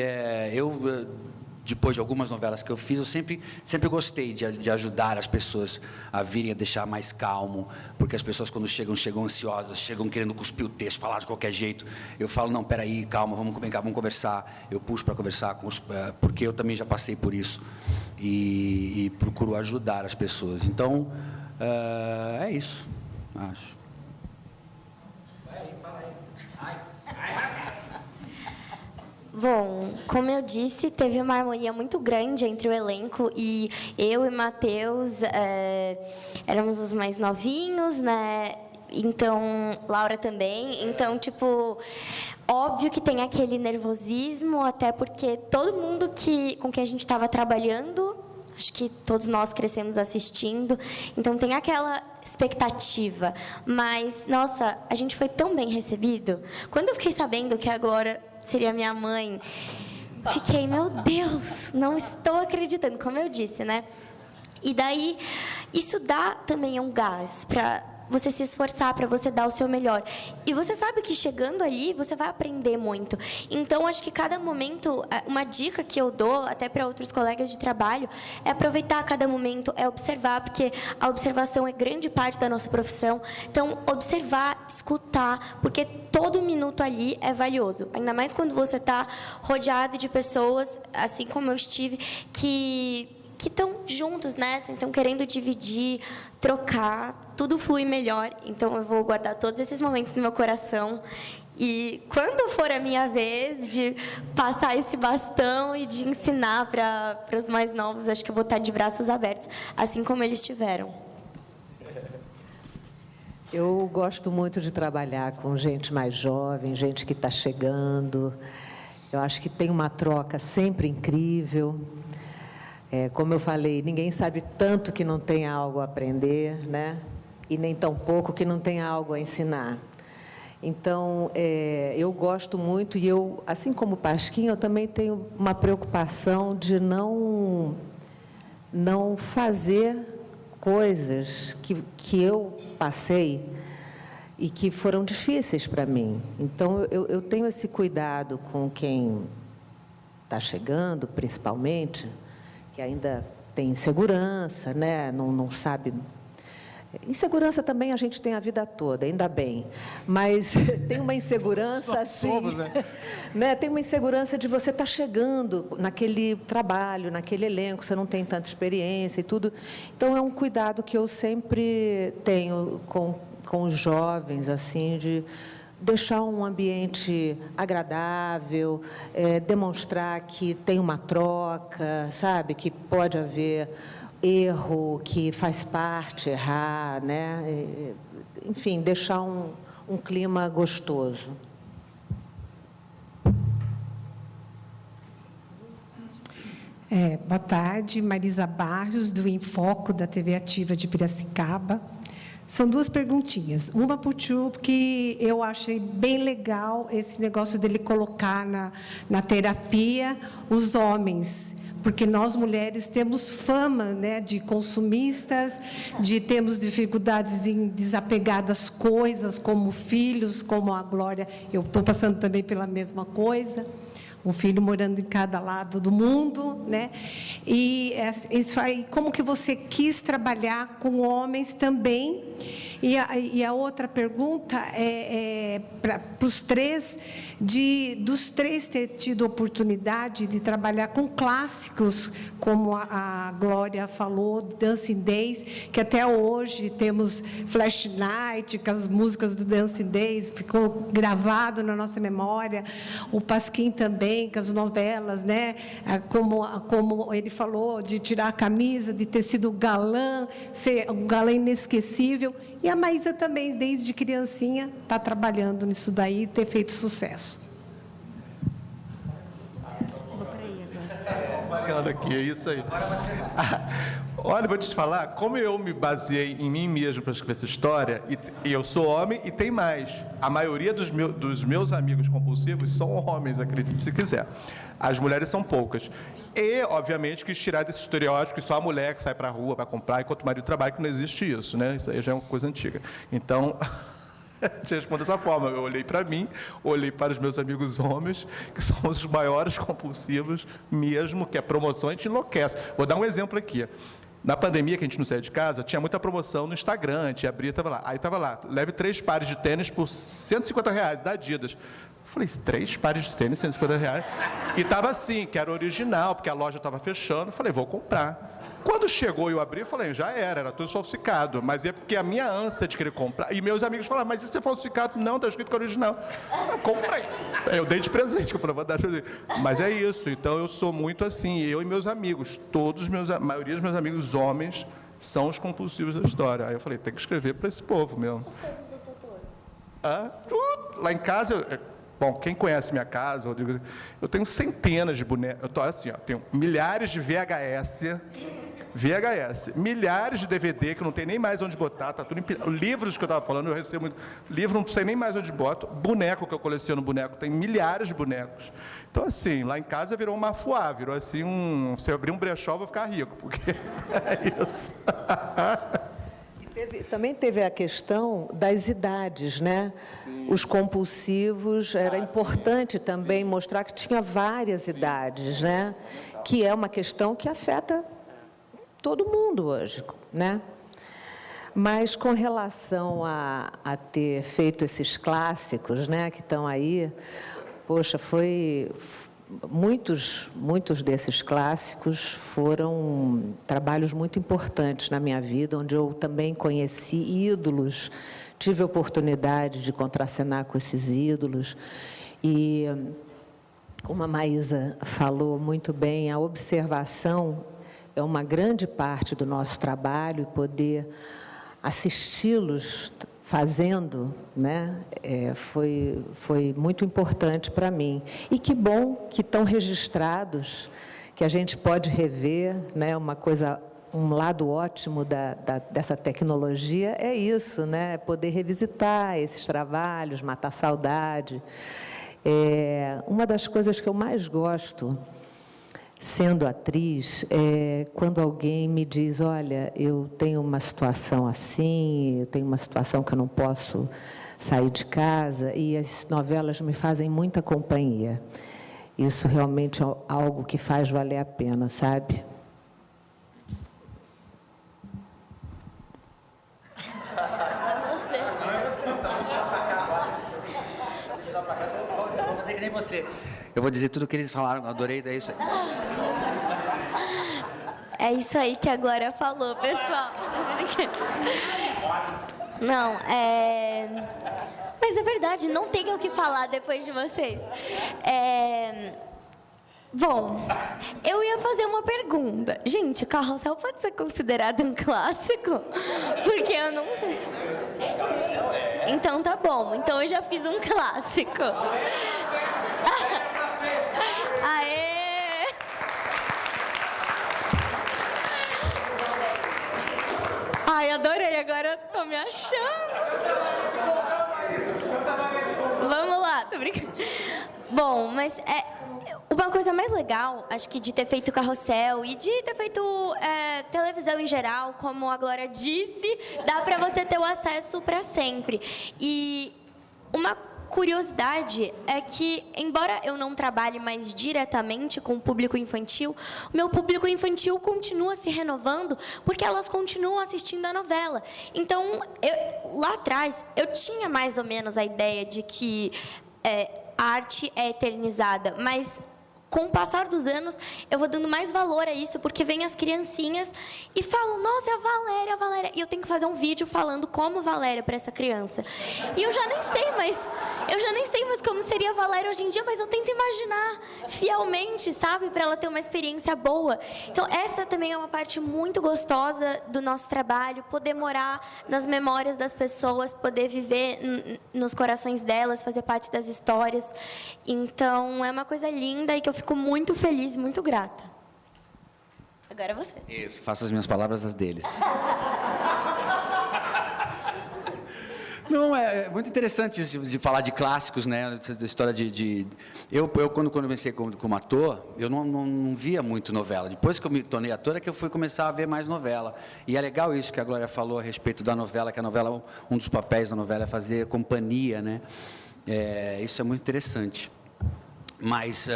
depois de algumas novelas que eu fiz, eu sempre gostei de ajudar as pessoas a virem a deixar mais calmo, porque as pessoas quando chegam ansiosas, chegam querendo cuspir o texto, falar de qualquer jeito. Eu falo, não, peraí, calma, vamos conversar. Eu puxo para conversar, porque eu também já passei por isso. E procuro ajudar as pessoas. Então, é isso, acho. Bom, como eu disse, teve uma harmonia muito grande entre o elenco e eu e Matheus éramos os mais novinhos, né? Então, Laura também. Então, tipo, óbvio que tem aquele nervosismo, até porque todo mundo com quem a gente estava trabalhando, acho que todos nós crescemos assistindo, então tem aquela expectativa. Mas, nossa, a gente foi tão bem recebido. Quando eu fiquei sabendo que agora seria minha mãe, fiquei, meu Deus, não estou acreditando, como eu disse, né? E daí, isso dá também um gás para você se esforçar, para você dar o seu melhor. E você sabe que chegando ali, você vai aprender muito. Então, acho que cada momento, uma dica que eu dou, até para outros colegas de trabalho, é aproveitar cada momento, é observar, porque a observação é grande parte da nossa profissão. Então, observar, escutar, porque todo minuto ali é valioso. Ainda mais quando você está rodeado de pessoas, assim como eu estive, que estão juntos nessa, então querendo dividir, trocar, tudo flui melhor. Então eu vou guardar todos esses momentos no meu coração e quando for a minha vez de passar esse bastão e de ensinar para os mais novos, acho que eu vou estar de braços abertos, assim como eles tiveram. Eu gosto muito de trabalhar com gente mais jovem, gente que está chegando. Eu acho que tem uma troca sempre incrível. Como eu falei, ninguém sabe tanto que não tem algo a aprender, né? E nem tão pouco que não tem algo a ensinar. Então, eu gosto muito e eu, assim como o Pasquim, eu também tenho uma preocupação de não fazer coisas que eu passei e que foram difíceis para mim. Então, eu tenho esse cuidado com quem está chegando, principalmente, que ainda tem insegurança, né? Não sabe. Insegurança também a gente tem a vida toda, ainda bem. Mas tem uma insegurança assim, né? Tem uma insegurança de você estar chegando naquele trabalho, naquele elenco, você não tem tanta experiência e tudo. Então é um cuidado que eu sempre tenho com os jovens, assim, de deixar um ambiente agradável, demonstrar que tem uma troca, sabe? Que pode haver erro, que faz parte errar, né? Enfim, deixar um clima gostoso. Boa tarde, Marisa Barros, do Infoco, da TV Ativa de Piracicaba. São duas perguntinhas. Uma para o Tchu, porque eu achei bem legal esse negócio dele colocar na terapia os homens, porque nós mulheres temos fama, né, de consumistas, de termos dificuldades em desapegar das coisas, como filhos, como a Glória. Eu estou passando também pela mesma coisa. Um filho morando em cada lado do mundo, né? E isso aí, como que você quis trabalhar com homens também? E a outra pergunta para os três, dos três ter tido oportunidade de trabalhar com clássicos, como a Glória falou, Dancing Days, que até hoje temos Flash Night, com as músicas do Dancing Days, ficou gravado na nossa memória. O Pasquim também, com as novelas, né? Como ele falou, de tirar a camisa, de ter sido galã, ser um galã inesquecível. E a Maísa também, desde criancinha, está trabalhando nisso daí e ter feito sucesso. acompanhando aqui, é isso aí. Olha, vou te falar, como eu me baseei em mim mesmo para escrever essa história, e eu sou homem e tem mais. A maioria dos meus amigos compulsivos são homens, acredite se quiser. As mulheres são poucas. E, obviamente, quis tirar desse estereótipo que só a mulher que sai para a rua vai comprar enquanto o marido trabalha, que não existe isso, né? Isso aí já é uma coisa antiga. Então, te respondo dessa forma. Eu olhei para mim, olhei para os meus amigos homens, que são os maiores compulsivos mesmo, que a promoção a gente enlouquece. Vou dar um exemplo aqui. Na pandemia, que a gente não saía de casa, tinha muita promoção no Instagram, a gente abria, estava lá. Aí estava lá, leve 3 pares de tênis por R$150, da Adidas. Falei, 3 pares de tênis, R$150. E estava assim, que era original, porque a loja estava fechando. Falei, vou comprar. Quando chegou e eu abri, eu falei, já era tudo falsificado. Mas é porque a minha ânsia de querer comprar... E meus amigos falaram, mas isso é falsificado? Não, está escrito que é original. Eu comprei. Eu dei de presente, que eu falei, vou dar de presente. Mas é isso, então eu sou muito assim. Eu e meus amigos, a maioria dos meus amigos homens são os compulsivos da história. Aí eu falei, tem que escrever para esse povo mesmo. Essas coisas do Totoro? Lá em casa... Bom, quem conhece minha casa, Rodrigo, eu tenho centenas de bonecos. Eu tô assim, ó, tenho milhares de VHS, milhares de DVD que não tem nem mais onde botar, tá tudo empilhado. Livros que eu estava falando, eu recebo muito. Livro não sei nem mais onde boto. Boneco que eu coleciono, tem milhares de bonecos. Então, assim, lá em casa virou uma mafuá, virou assim se eu abrir um brechó, eu vou ficar rico, porque é isso. Também teve a questão das idades, né? Sim. Os compulsivos, era importante também mostrar que tinha várias idades, né? Que é uma questão que afeta todo mundo hoje, né? Mas com relação a ter feito esses clássicos, né, que estão aí, poxa, muitos desses clássicos foram trabalhos muito importantes na minha vida, onde eu também conheci ídolos, tive a oportunidade de contracenar com esses ídolos. E, como a Maísa falou muito bem, a observação é uma grande parte do nosso trabalho, e poder assisti-los fazendo, né, foi muito importante para mim. E que bom que estão registrados, que a gente pode rever, né, um lado ótimo dessa tecnologia é isso, né, poder revisitar esses trabalhos, matar saudade. Uma das coisas que eu mais gosto, sendo atriz, quando alguém me diz, olha, eu tenho uma situação assim, eu tenho uma situação que eu não posso sair de casa, e as novelas me fazem muita companhia. Isso realmente é algo que faz valer a pena, sabe? Vou fazer que nem você. Eu vou dizer tudo o que eles falaram, adorei, é isso aí. É isso aí que a Glória falou, pessoal. Não, mas é verdade, não tenho o que falar depois de vocês. Bom, eu ia fazer uma pergunta. Gente, Carrossel pode ser considerado um clássico? Porque eu não sei. Então tá bom, então eu já fiz um clássico. Aê! Ai, adorei, agora tô me achando. Vamos lá, tô brincando. Bom, mas uma coisa mais legal, acho que de ter feito Carrossel e de ter feito televisão em geral, como a Glória disse, dá para você ter o acesso para sempre. E uma curiosidade é que, embora eu não trabalhe mais diretamente com o público infantil, o meu público infantil continua se renovando porque elas continuam assistindo a novela. Então, lá atrás, eu tinha mais ou menos a ideia de que a arte é eternizada, mas com o passar dos anos, eu vou dando mais valor a isso, porque vem as criancinhas e falam, nossa, é a Valéria. E eu tenho que fazer um vídeo falando como Valéria para essa criança. E eu já nem sei mais como seria a Valéria hoje em dia, mas eu tento imaginar fielmente, sabe, para ela ter uma experiência boa. Então, essa também é uma parte muito gostosa do nosso trabalho, poder morar nas memórias das pessoas, poder viver nos corações delas, fazer parte das histórias. Então, é uma coisa linda e que eu fico muito feliz, muito grata. Agora é você. Isso, faça as minhas palavras as deles. Não, é muito interessante isso de falar de clássicos, né? Essa história Eu quando comecei como ator, eu não via muito novela. Depois que eu me tornei ator, é que eu fui começar a ver mais novela. E é legal isso que a Glória falou a respeito da novela, que a novela, um dos papéis da novela é fazer companhia, né? Isso é muito interessante. Mas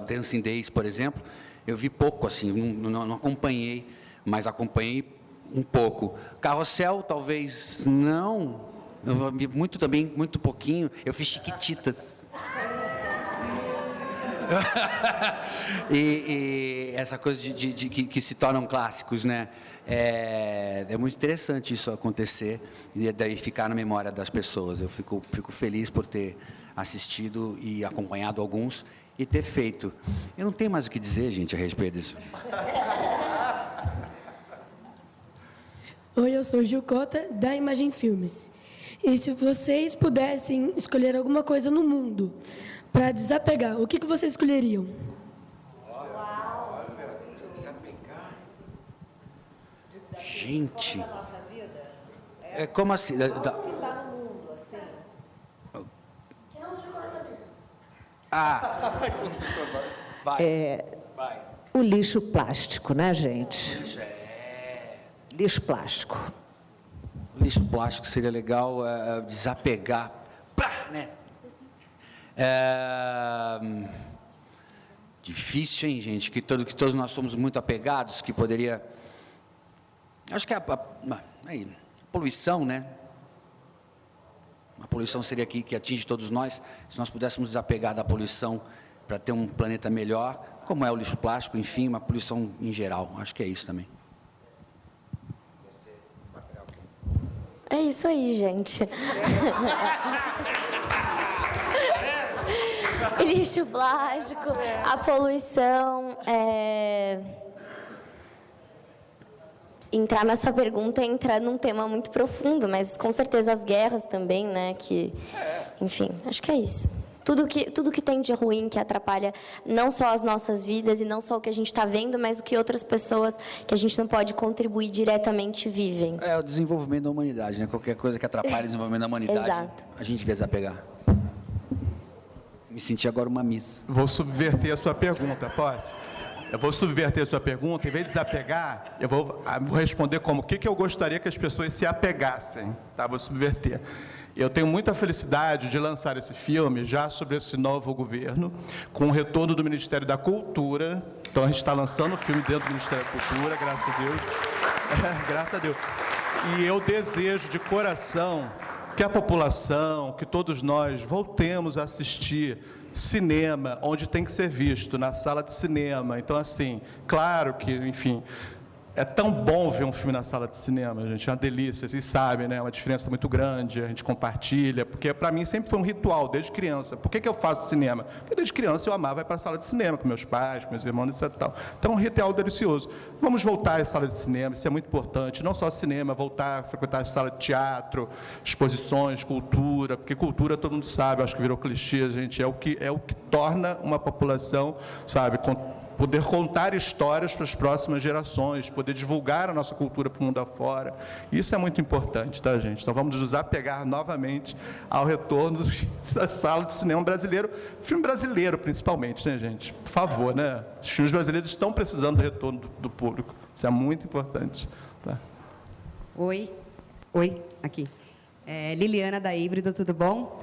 Dancing Days, por exemplo, eu vi pouco, assim, não acompanhei, mas acompanhei um pouco. Carrossel, talvez não... Eu vi muito pouquinho. Eu fiz Chiquititas. e essa coisa que se tornam clássicos, né? É muito interessante isso acontecer e daí ficar na memória das pessoas. Eu fico feliz por ter assistido e acompanhado alguns e ter feito. Eu não tenho mais o que dizer, gente, a respeito disso. Oi, eu sou Gil Cota, da Imagem Filmes. E se vocês pudessem escolher alguma coisa no mundo para desapegar, o que vocês escolheriam? Desapegar? Gente, como assim? O que está no mundo, assim? Vai. O lixo plástico, né, gente? Lixo plástico. Lixo plástico seria legal desapegar, né? Difícil, hein, gente? Que todos nós somos muito apegados, que poderia... Acho que a poluição, né? A poluição seria que atinge todos nós. Se nós pudéssemos desapegar da poluição para ter um planeta melhor, como é o lixo plástico, enfim, uma poluição em geral. Acho que é isso também. É isso aí, gente. Lixo plástico, a poluição. Entrar nessa pergunta é entrar num tema muito profundo, mas com certeza as guerras também, né? Enfim, acho que é isso. Tudo que tem de ruim, que atrapalha não só as nossas vidas e não só o que a gente está vendo, mas o que outras pessoas que a gente não pode contribuir diretamente vivem. É o desenvolvimento da humanidade, né? Qualquer coisa que atrapalhe o desenvolvimento da humanidade, Exato. A gente devia desapegar. Me senti agora uma miss. Vou subverter a sua pergunta, posso? Eu vou subverter a sua pergunta, em vez de desapegar, eu vou responder como, o que eu gostaria que as pessoas se apegassem, tá? Vou subverter. Eu tenho muita felicidade de lançar esse filme já sobre esse novo governo, com o retorno do Ministério da Cultura. Então, a gente está lançando o filme dentro do Ministério da Cultura, graças a Deus. Graças a Deus. E eu desejo de coração que a população, que todos nós voltemos a assistir cinema onde tem que ser visto, na sala de cinema. Então, assim, claro que, enfim... É tão bom ver um filme na sala de cinema, gente, é uma delícia, vocês sabem, né? É uma diferença muito grande, a gente compartilha, porque para mim sempre foi um ritual, desde criança. Por que eu faço cinema? Porque desde criança eu amava ir para a sala de cinema, com meus pais, com meus irmãos, etc. Tal. Então é um ritual delicioso. Vamos voltar à sala de cinema, isso é muito importante, não só cinema, voltar a frequentar a sala de teatro, exposições, cultura, porque cultura todo mundo sabe, acho que virou clichê, gente, é o que torna uma população, sabe, poder contar histórias para as próximas gerações, poder divulgar a nossa cultura para o mundo afora. Isso é muito importante, tá, gente? Então, vamos nos apegar novamente ao retorno da sala de cinema brasileiro, filme brasileiro, principalmente, né, gente? Por favor, né? Os filmes brasileiros estão precisando do retorno do público. Isso é muito importante. Tá? Oi, aqui. Liliana, da Híbrido, tudo bom?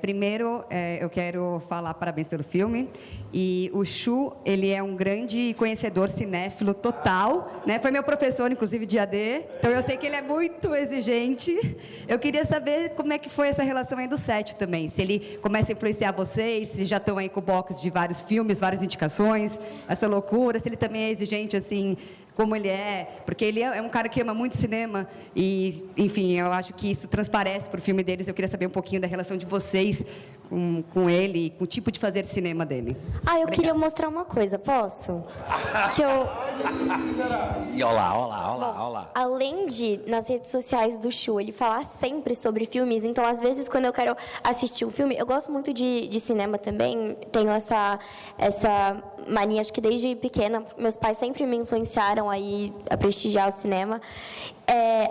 Primeiro, eu quero falar parabéns pelo filme. E o Chu, ele é um grande conhecedor cinéfilo total, né? Foi meu professor, inclusive, de AD. Então, eu sei que ele é muito exigente. Eu queria saber como é que foi essa relação aí do set também. Se ele começa a influenciar vocês, se já estão aí com o box de vários filmes, várias indicações, essa loucura. Se ele também é exigente, assim, como ele é, porque ele é um cara que ama muito cinema e, enfim, eu acho que isso transparece para o filme deles. Eu queria saber um pouquinho da relação de vocês com ele, com o tipo de fazer cinema dele. Eu queria mostrar uma coisa, posso? Que eu... E olá. Além de, nas redes sociais do Chu, ele falar sempre sobre filmes, então, às vezes, quando eu quero assistir um filme, eu gosto muito de cinema também, tenho essa mania, acho que desde pequena, meus pais sempre me influenciaram aí a prestigiar o cinema.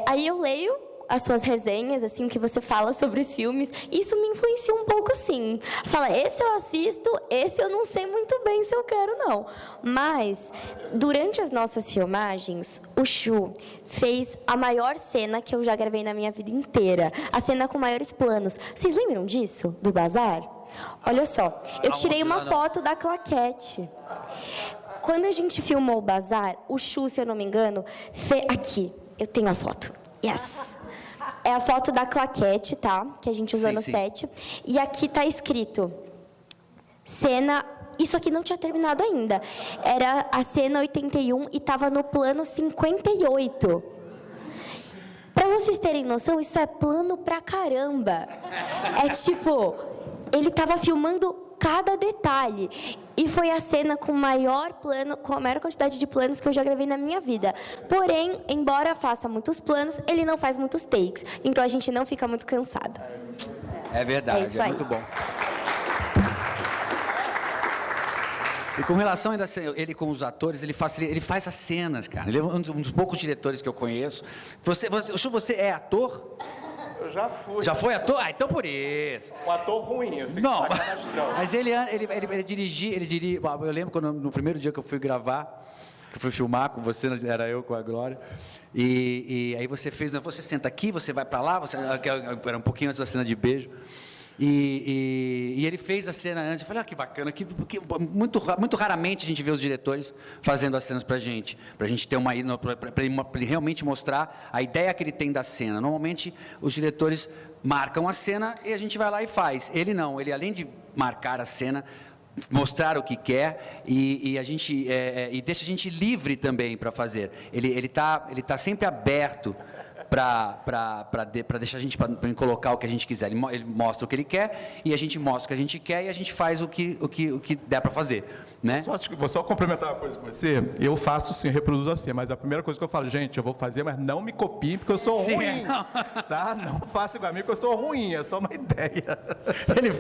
Aí eu leio as suas resenhas, assim, o que você fala sobre os filmes, isso me influencia um pouco, sim. Fala, esse eu assisto, esse eu não sei muito bem se eu quero, não. Mas, durante as nossas filmagens, o Chu fez a maior cena que eu já gravei na minha vida inteira. A cena com maiores planos. Vocês lembram disso? Do bazar? Olha só, eu tirei uma foto da claquete. Quando a gente filmou o bazar, o Chu, se eu não me engano, aqui, eu tenho a foto. Yes! É a foto da claquete, tá? Que a gente usou no set. E aqui tá escrito, cena... Isso aqui não tinha terminado ainda. Era a cena 81 e estava no plano 58. Para vocês terem noção, isso é plano pra caramba. É tipo, ele estava filmando cada detalhe. E foi a cena com maior quantidade de planos que eu já gravei na minha vida. Porém, embora faça muitos planos, ele não faz muitos takes. Então a gente não fica muito cansado. É verdade, é muito bom. E com relação ainda a ele com os atores, ele faz as cenas, cara. Ele é um dos poucos diretores que eu conheço. Você é ator? Eu já fui. Já foi ator? Então por isso. Um ator ruim, eu sei que não, tá cadastrão. mas ele dirigia. Eu lembro quando no primeiro dia que eu fui gravar, que eu fui filmar com você, era eu com a Glória. E aí você senta aqui, você vai para lá, era um pouquinho antes da cena de beijo. E ele fez a cena antes. Eu falei, que bacana, muito raramente a gente vê os diretores fazendo as cenas pra gente ter para ele realmente mostrar a ideia que ele tem da cena. Normalmente os diretores marcam a cena e a gente vai lá e faz. Ele não, ele além de marcar a cena, mostrar o que quer e deixa a gente livre também para fazer. Ele tá sempre aberto para deixar a gente para colocar o que a gente quiser. Ele mostra o que ele quer e a gente mostra o que a gente quer e a gente faz o que der para fazer, né? Vou só complementar uma coisa com você. Eu faço sim, reproduzo assim, mas a primeira coisa que eu falo, gente, eu vou fazer, mas não me copiem porque eu sou ruim, tá? Não faça igual a mim porque eu sou ruim, é só uma ideia. Ele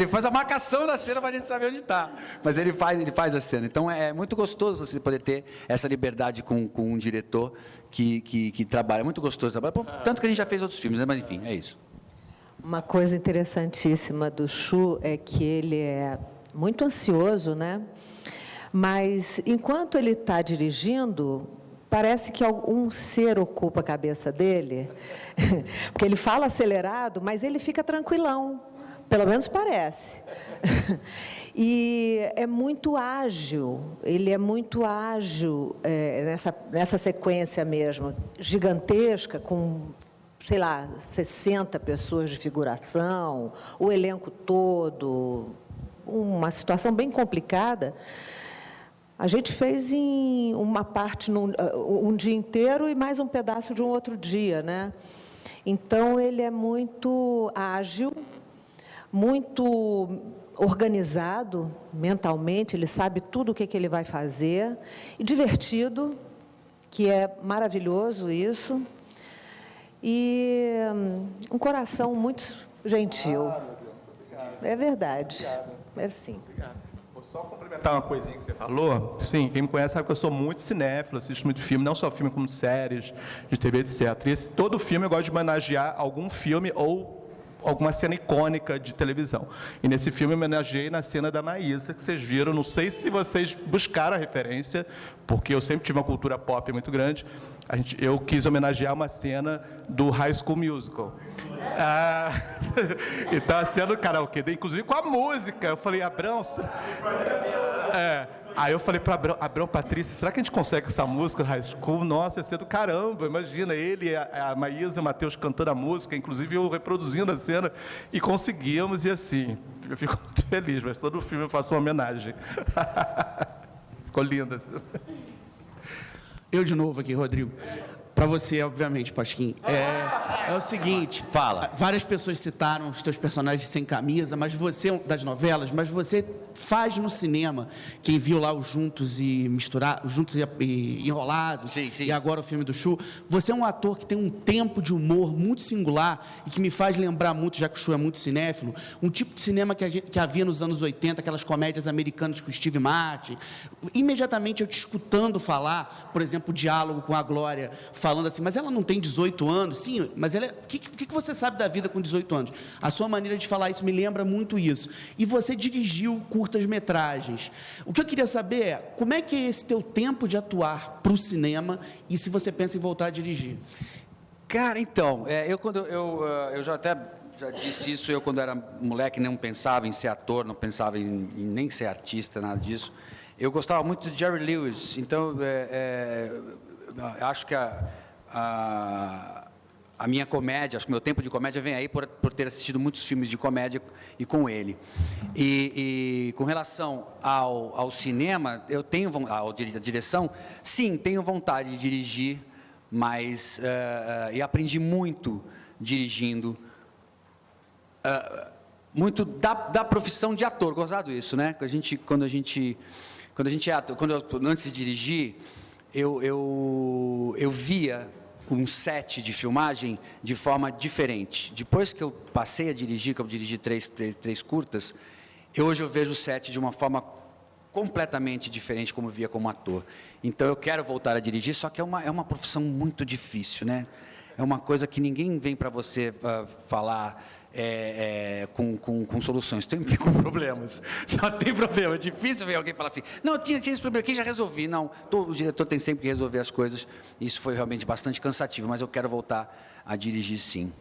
faz a marcação da cena para a gente saber onde está, mas ele faz a cena. Então é muito gostoso você poder ter essa liberdade com um diretor que trabalha, é muito gostoso trabalhar, tanto que a gente já fez outros filmes, né? Mas enfim, é isso. Uma coisa interessantíssima do Chu é que ele é muito ansioso, né? Mas enquanto ele está dirigindo, parece que algum ser ocupa a cabeça dele, porque ele fala acelerado, mas ele fica tranquilão, pelo menos parece. E é muito ágil, ele é muito ágil nessa sequência mesmo, gigantesca, com, sei lá, 60 pessoas de figuração, o elenco todo, uma situação bem complicada. A gente fez em uma parte, um dia inteiro e mais um pedaço de um outro dia, né? Então, ele é muito ágil, muito organizado mentalmente, ele sabe tudo o que ele vai fazer, e divertido, que é maravilhoso isso, e um coração muito gentil. É verdade. É sim. Vou só complementar uma coisinha que você falou. Sim, quem me conhece sabe que eu sou muito cinéfilo, assisto muito filme, não só filme, como séries de TV, etc. E todo filme eu gosto de homenagear algum filme ou alguma cena icônica de televisão. E nesse filme eu homenageei na cena da Maísa, que vocês viram, não sei se vocês buscaram a referência, porque eu sempre tive uma cultura pop muito grande, eu quis homenagear uma cena do High School Musical. Então a cena do karaokê, inclusive com a música, eu falei, Abrão... Aí eu falei para Abrão, Patrícia, será que a gente consegue essa música do High School? Nossa, ia ser do caramba, imagina, ele, a Maísa e o Matheus cantando a música, inclusive eu reproduzindo a cena, e conseguimos, e assim, eu fico muito feliz, mas todo filme eu faço uma homenagem. Ficou linda. Eu de novo aqui, Rodrigo. Para você, obviamente, Pasquim. É o seguinte. Fala. Várias pessoas citaram os teus personagens sem camisa, mas você, das novelas, mas você faz no cinema, quem viu lá os Juntos e Misturados, Juntos e Enrolados, sim, sim. E agora o filme do Chu, você é um ator que tem um tempo de humor muito singular e que me faz lembrar muito, já que o Chu é muito cinéfilo, um tipo de cinema que havia nos anos 80, aquelas comédias americanas com o Steve Martin. Imediatamente eu te escutando falar, por exemplo, o diálogo com a Glória, falando assim, mas ela não tem 18 anos? Sim, mas ela o que você sabe da vida com 18 anos? A sua maneira de falar isso me lembra muito isso. E você dirigiu curtas-metragens. O que eu queria saber é, como é que é esse teu tempo de atuar para o cinema e se você pensa em voltar a dirigir? Cara, então, eu já disse isso, eu quando era moleque não pensava em ser ator, não pensava em nem ser artista, nada disso. Eu gostava muito de Jerry Lewis, então acho que a minha comédia, acho que meu tempo de comédia vem aí por ter assistido muitos filmes de comédia e com ele. E com relação ao cinema, eu tenho a direção, sim, tenho vontade de dirigir, mas e aprendi muito dirigindo, muito da profissão de ator, gozado isso, né? Quando a gente é ator, antes de dirigir, eu via um set de filmagem de forma diferente. Depois que eu passei a dirigir, que eu dirigi três curtas, hoje eu vejo o set de uma forma completamente diferente como eu via como ator. Então eu quero voltar a dirigir, só que é uma profissão muito difícil, né? É uma coisa que ninguém vem para você falar com soluções, sempre com problemas. Só tem problema. É difícil ver alguém falar assim, não, tinha esse problema aqui, já resolvi. Não, o diretor tem sempre que resolver as coisas. Isso foi realmente bastante cansativo, mas eu quero voltar a dirigir sim.